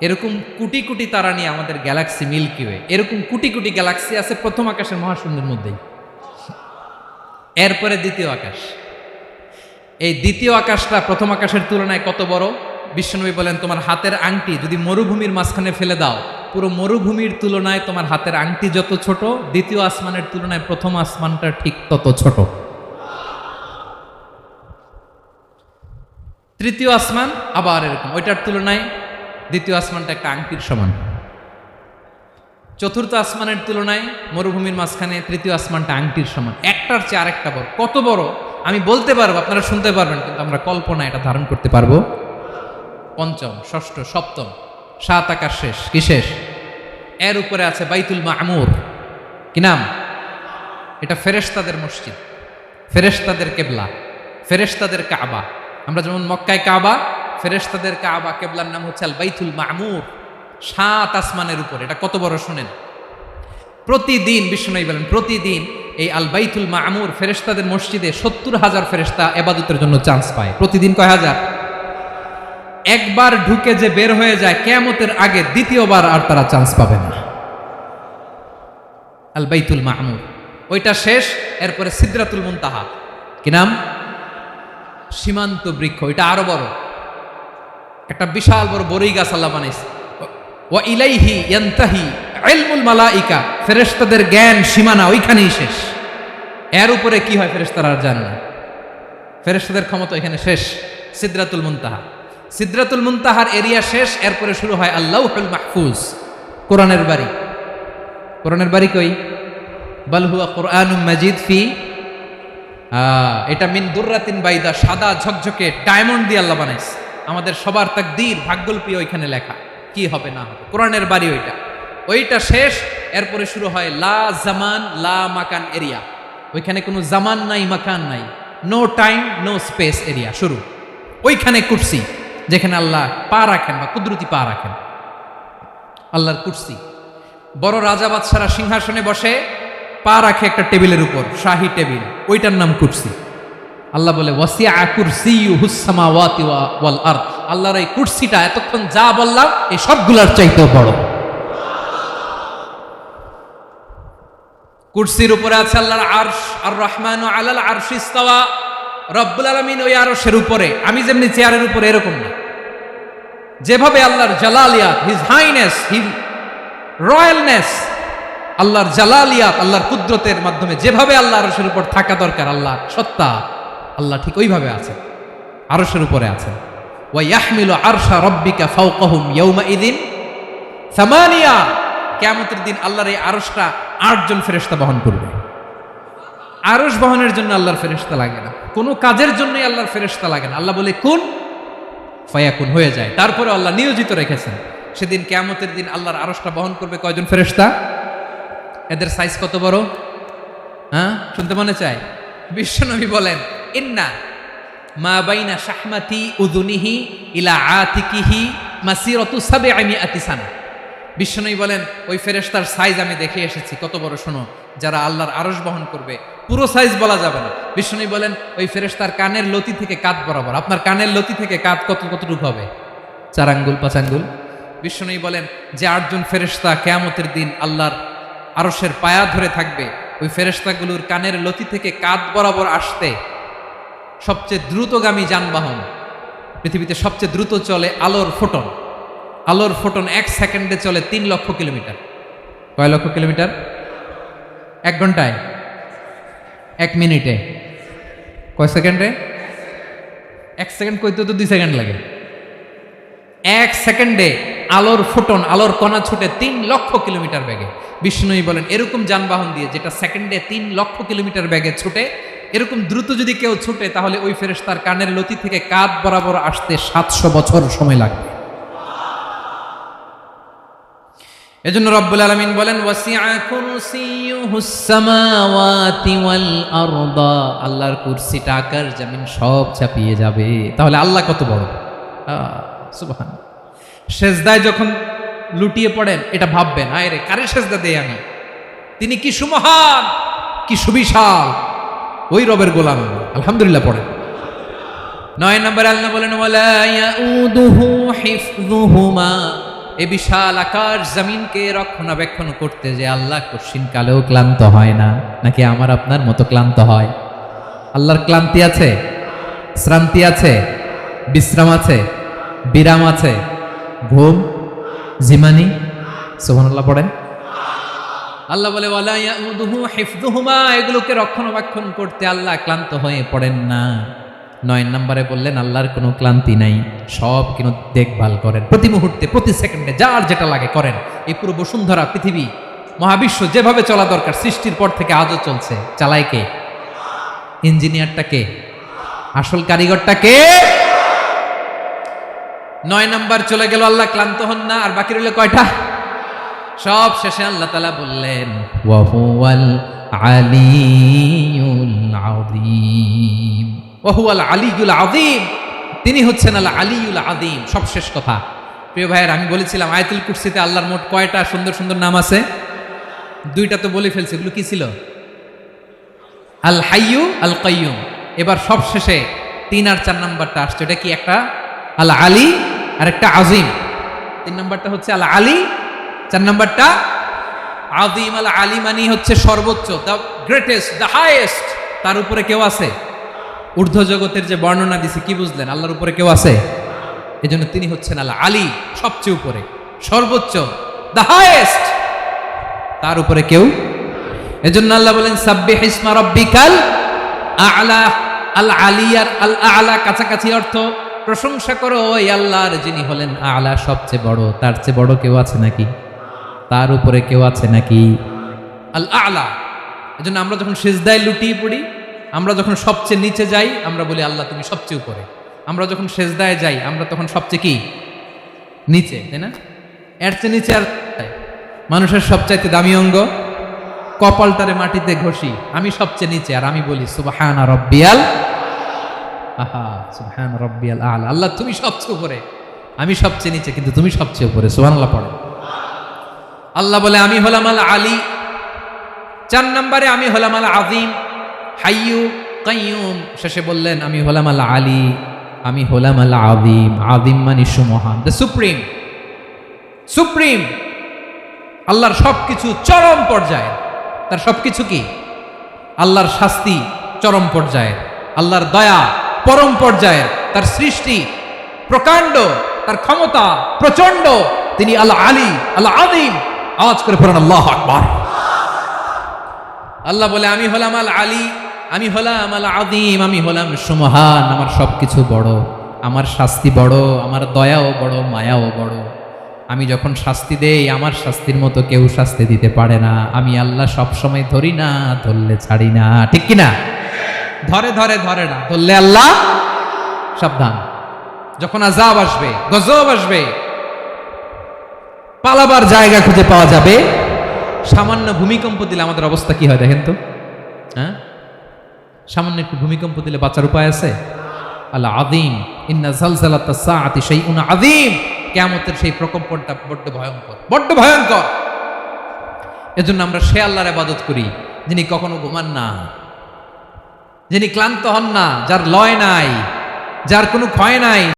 এরকম কোটি কোটি তারা নিয়ে আমাদের গ্যালাক্সি মিল্কি ওয়ে। এরকম কোটি কোটি গ্যালাক্সি আছে প্রথম আকাশের মহাশূন্যের মধ্যেই। এরপরে দ্বিতীয় আকাশ। এই দ্বিতীয় আকাশটা প্রথম আকাশের তুলনায় কত বড়? বিশ্বনবী বলেন তোমার হাতের আংটি যদি মরুভূমির মাঝখানে ফেলে দাও, পুরো মরুভূমির তুলনায় তোমার হাতের আংটি যত ছোট, দ্বিতীয় আসমানের তুলনায় প্রথম আসমানটা ঠিক তত ছোট। তৃতীয় আসমান আবার এরকম, ওইটার তুলনায় দ্বিতীয় আসমানটা একটা আংটির সমান। চতুর্থ আসমানের তুলনায় মরুভূমির মাঝখানে তৃতীয় আসমানটা আংটির সমান। একটার চেয়ে আরেকটা বড়। কত বড় আমি বলতে পারবো, আপনারা শুনতে পারবেন, কিন্তু আমরা কল্পনা এটা ধারণ করতে পারবো? পঞ্চম, ষষ্ঠ, সপ্তম, 7 আকাশ শেষ। কি শেষ? এর উপরে আছে বাইতুল মামুর। কি নাম? এটা ফেরেশতাদের মসজিদ, ফেরেশতাদের কেবলা, ফেরেশতাদের কাবা। আমরা যেমন মক্কায় কাবা, ফেরেশতাদের কাবা, কেবলার নাম হচ্ছে আল বাইতুল মামুর। 7 আসমানের উপরে। এটা কত বড় শুনেন। প্রতিদিন বিষ্ণু বলেন প্রতিদিন এই আল বাইতুল মামুর ফেরেশতাদের মসজিদে 70,000 ফেরেশতা ইবাদতের জন্য চান্স পায়। প্রতিদিন কয় হাজার? একবার ঢুকে যে বের হয়ে যায় কিয়ামতের আগে দ্বিতীয়বার আর তারা চান্স পাবে না। আল বাইতুল মামুর ওইটা শেষ। এরপরে সিদরাতুল মুনতাহা। কি নাম? সীমান্ত বৃক্ষ। ওইটা আরো বড়, একটা বিশাল বড় বড়ই গাছ আল্লাহ বানাইছে। ওয়া ইলাইহি ইয়ানতাহি ইলমুল মালাইকা। ফেরেশতাদের জ্ঞান সীমানা ওইখানেই শেষ। এর উপরে কি হয় ফেরেশতারা আর জানে না। ফেরেশতাদের ক্ষমতা এখানে শেষ। সিদরাতুল মুনতাহা। সিদরাতুল মুনতাহার এরিয়া শেষ। এরপরে শুরু হয় আল্লাহুল মাহফুজ, কোরআনের বাড়ি। কোরআনের বাড়ি কই? বাল হুয়া কুরআনুম মাজিদ ফি, এটা মিন দুররাতিন বাইদা, সাদা ঝকঝকে ডায়মন্ড দিয়ে আল্লাহ বানাইছে। আমাদের সবার তাকদীর, ভাগ্যলিপি ওইখানে লেখা, কি হবে না হবে। কোরআনের বাড়ি ওইটা। ওইটা শেষ। এরপরে শুরু হয় লা জামান লা মাকান এরিয়া। ওইখানে কোনো জামান নাই, মাকান নাই, no time no space area শুরু। ওইখানে কুরসি, যেখানে আল্লাহ পা রাখেন বা কুদরতি পা রাখেন। আল্লাহর কুরসি। বড় রাজা বাদশারা সিংহাসনে বসে পা রাখে একটা টেবিলের উপর, শাহী টেবিল, ওইটার নাম কুরসি। আল্লাহ বলে ওয়াসিআ কুরসিয়ুহুস সামাওয়াতি ওয়াল আরদ, আল্লাহর এই কুরসিটা এতক্ষণ যা বললাম এই সবগুলোর চাইতেও বড়। কুরসির উপরে আছে আল্লাহর আরশ, আর রহমানু আলাল আরশি ইস্তাওয়া, রব্বুল আলামিন ওই আরশের উপরে, আমি যেমনি চেয়ারের উপরে এরকম না। যেভাবে আল্লাহর জালালিয়াত, হিজ হাইনেস, হিজ রয়্যালনেস, আল্লাহর জালালিয়াত, আল্লাহর কুদরতের মাধ্যমে যেভাবে আল্লাহ আরশের উপর থাকা দরকার, আল্লাহর সত্তা, আল্লাহ ঠিক ওইভাবে আছে, আরশের উপরে আছে। ওয়া ইয়াহমিলু আরশা রাব্বিকা ফাওকাহুম ইয়াওমাইযিন সামানিয়া, কিয়ামতের দিন আল্লাহর এই আরশটা 8 জন ফেরেশতা বহন করবে। আরশ বহনের জন্য আল্লাহর ফেরেশতা লাগে না, কোনো কাজের জন্যই আল্লাহর ফেরেশতা লাগে না। আল্লাহ বলে কুন ফায়াকুন, হয়ে যায়। তারপরে আল্লাহ নিয়োজিত রেখেছেন, সেদিন কিয়ামতের দিন আল্লাহর আরশটা বহন করবে কয়জন ফেরেশতা? এদের সাইজ কত বড়? হ্যাঁ, শুনতে মনে চায়? বিশ্বনবী বলেন ইন্না মা বাইনা শাহমাতি উযুনিহি ইলা আতিকিহি মাসিরাতু 700 সানা। বিশ্বনবী বলেন ওই ফেরেশতার সাইজ আমি দেখে এসেছি, কত বড় শোনো, যারা আল্লাহর আরশ বহন করবে। পুরো সাইজ বলা যাবে না। বিশ্বনবী বলেন ওই ফেরেশতার কানের লতি থেকে কাঁধ বরাবর। আপনার কানের লতি থেকে কাঁধ কতটুকু হবে? 4 আঙ্গুল 5 আঙ্গুল। বিশ্বনবী বলেন যে 8 জন ফেরেশতা কিয়ামতের দিন আল্লাহর আরশের পায়া ধরে থাকবে, ওই ফেরেশতাগুলোর কানের লতি থেকে কাঁধ বরাবর আসতে সবচেয়ে দ্রুতগামী যানবাহন, পৃথিবীতে সবচেয়ে দ্রুত চলে আলোর ফোটন। আলোর ফোটন 1 সেকেন্ডে চলে 3 লক্ষ কিলোমিটার। কয় লক্ষ কিলোমিটার? 1 ঘন্টায়? 1 মিনিটে? কয় সেকেন্ডে? 1 সেকেন্ড কইতে তো 2 সেকেন্ড লাগে। 1 সেকেন্ডে আলোর ফোটন, আলোর কণা ছুটে 3 লক্ষ কিলোমিটার বেগে। বিষ্ণুই বলেন এরকম যানবাহন দিয়ে, যেটা সেকেন্ডে 3 লক্ষ কিলোমিটার বেগে ছুটে, এরকম দ্রুত যদি কেউ ছুটে, তাহলে ওই ফেরেশতার কানের লতি থেকে কাঁধ বরাবর আসতে 700 বছর সময় লাগবে। এজন্য রব্বুল আলামিন বলেন ওয়াসিআ কুরসিয়ুহুস সামাওয়াতি ওয়াল আরদা, আল্লাহর কুরসিটা আকাশ জমিন সব চাপিয়ে যাবে। তাহলে আল্লাহ কত বড়! সুবহানাল্লাহ। সেজদায় যখন লুটিয়ে পড়েন এটা ভাববেন, আয় রে কারে সেজদা দেই আমি, তিনি কি সুমহান, কি সুবিশাল, ওই রবের গোলাম আমি। আলহামদুলিল্লাহ পড়েন। 9 নম্বরে আল্লাহ বলেন ওয়ালা ইয়াউদুহু হিফযুহুমা, এই বিশাল আকাশ জমিনকে রক্ষণাবেক্ষণ করতে যে আল্লাহ কঠিন কালেও ক্লান্ত হয় না। নাকি আমার আপনার মতো ক্লান্ত হয়? আল্লাহর ক্লান্তি আছে? শ্রান্তি আছে? বিশ্রাম আছে? বিরাম আছে? ঘুম, জিমানি? সুবহানাল্লাহ পড়েন। আল্লাহ বলে ওয়ালা ইয়াউদুহু হিফযুহুমা, এগুলোকে রক্ষণাবেক্ষণ করতে আল্লাহ ক্লান্ত হয়ে পড়েন না। 9 নম্বরে বললেন আল্লাহর কোনো ক্লান্তি নাই, সব কিন্তু দেখভাল করেন, প্রতি মুহূর্তে প্রতি সেকেন্ডে যার যেটা লাগে করেন। এই পুরো বসুন্ধরা, পৃথিবী, মহাবিশ্ব যেভাবে চলা দরকার সৃষ্টির পর থেকে আজও চলছে। চালায় কে? ইঞ্জিনিয়ারটা কে? আসল কারিগরটা কে? 9 নম্বর চলে গেল, আল্লাহ ক্লান্ত হন না। আর বাকি রইল কয়টা? সব শেষে আল্লাহ তাআলা বললেন ওয়া হুয়াল আলিয়ুল আযীম, ওয়া হুয়াল আলিয়ুল আযীম, তিনি হচ্ছেন আল আলিয়ুল আযীম। সব শেষ কথা। প্রিয় ভাইয়ের, আমি বলেছিলাম আয়াতুল কুরসিতে আল্লাহর মোট কয়টা সুন্দর সুন্দর নাম আছে? 2টা তো বলে ফেলছি। এগুলো কি ছিল? আল হাইয়ু, আল কাইয়ুম। এবার সব শেষে 3 আর 4 নাম্বারটা আসছে। এটা কি? একটা আল আলী আর একটা আযীম। 3 নাম্বারটা হচ্ছে আল আলী, 4 নাম্বারটা আযীম। আল আলী মানে হচ্ছে সর্বোচ্চ, দ্য গ্রেটেস্ট, দ্য হাইয়েস্ট। তার উপরে কেউ আছে? ঊর্ধ্ব জগতের যে বর্ণনা দিছে, কি বুঝলেন? আল্লাহর উপরে কেউ আছে? এজন্য তিনি হচ্ছেন আল আলী, সবচেয়ে উপরে, সর্বোচ্চ, দ্য হাইয়েস্ট। তার উপরে কেউ। এজন্য আল্লাহ বলেন সাব্বিহ ইসমা রাব্বিকাল আ'লা। আল আলী আর আল আ'লা কাছাকাছি অর্থ। প্রশংসা করো ওই আল্লাহর যিনি হলেন আ'লা, সবচেয়ে বড়। তার চেয়ে বড় কেউ আছে নাকি? তার উপরে কেউ আছে নাকি? আল আ'লা। এজন্য আমরা যখন সিজদায় লুটিয়ে পড়ি, আমরা যখন সবচেয়ে নিচে যাই, আমরা বলি আল্লাহ তুমি সবচেয়ে উপরে। আমরা যখন সিজদায় যাই, আমরা তখন সবচেয়ে কি? নিচে, তাই না? এর চেয়ে নিচে আর মানুষের সবচাইতে দামি অঙ্গ কপালটারে মাটিতে ঘষি, আমি সবচেয়ে নিচে, আর আমি বলি সুবহানা রাব্বিয়াল, আহা সুবহানা রাব্বিয়াল আ'লা। আল্লাহ তুমি সবচেয়ে উপরে, আমি সবচেয়ে নিচে, কিন্তু তুমি সবচেয়ে উপরে। সুবহানাল্লাহ পড়ে। আল্লাহ বলে আমি হলাম আল আলী। 4 নম্বরে আমি হলাম আল আযীম, হাইয়ু, কাইয়ুম, শেষে বললেন আমি হলাম আল আলী, আমি হলাম আল আযীম। আযীম মানে সুমহান, দ্য সুপ্রিম। সুপ্রিম আল্লাহর সবকিছু চরম পর্যায়ে। তার সবকিছু কি? আল্লাহর শাস্তি চরম পর্যায়ে, আল্লাহর দয়া পরম পর্যায়ে, তার সৃষ্টি প্রকাণ্ড, তার ক্ষমতা প্রচন্ড। তিনি আল আলী আল আযীম। আওয়াজ করে পড়েন আল্লাহু আকবার। আল্লাহ বলে আমি হলাম আল আলী, আমি হলাম আল আযীম, আমি হলাম সুমহান। আমার সবকিছু বড়, আমার শাস্তি বড়, আমার দয়াও বড়, মায়াও বড়। আমি যখন শাস্তি দেই, আমার শাস্তির মতো কেউ শাস্তি দিতে পারে না। আমি আল্লাহ সব সময় ধরি না, ধরলে ছাড়ি না। ঠিক কি না? ধরে ধরে ধরে না, ধরলে আল্লাহ সাবধান। যখন আযাব আসবে, গজব আসবে, পালাবার জায়গা খুঁজে পাওয়া যাবে। সামান্য ভূমিকম্প দিলে আমাদের অবস্থা কি হয় দেখেন তো। হ্যাঁ, সামান্য একটু ভূমিকম্প দিলে বাঁচার উপায় আছে? আল আযীম, ইন্না যালযালাতাস সাআতি শাইউন আযীম। কিয়ামতের সেই প্রকম্পনটা বড্ড ভয়ঙ্কর, বড্ড ভয়ঙ্কর। এজন্য আমরা সে আল্লাহর ইবাদত করি যিনি কখনো ঘুমান না, যিনি ক্লান্ত হন না, যার লয় নাই, যার কোনো ক্ষয় নাই।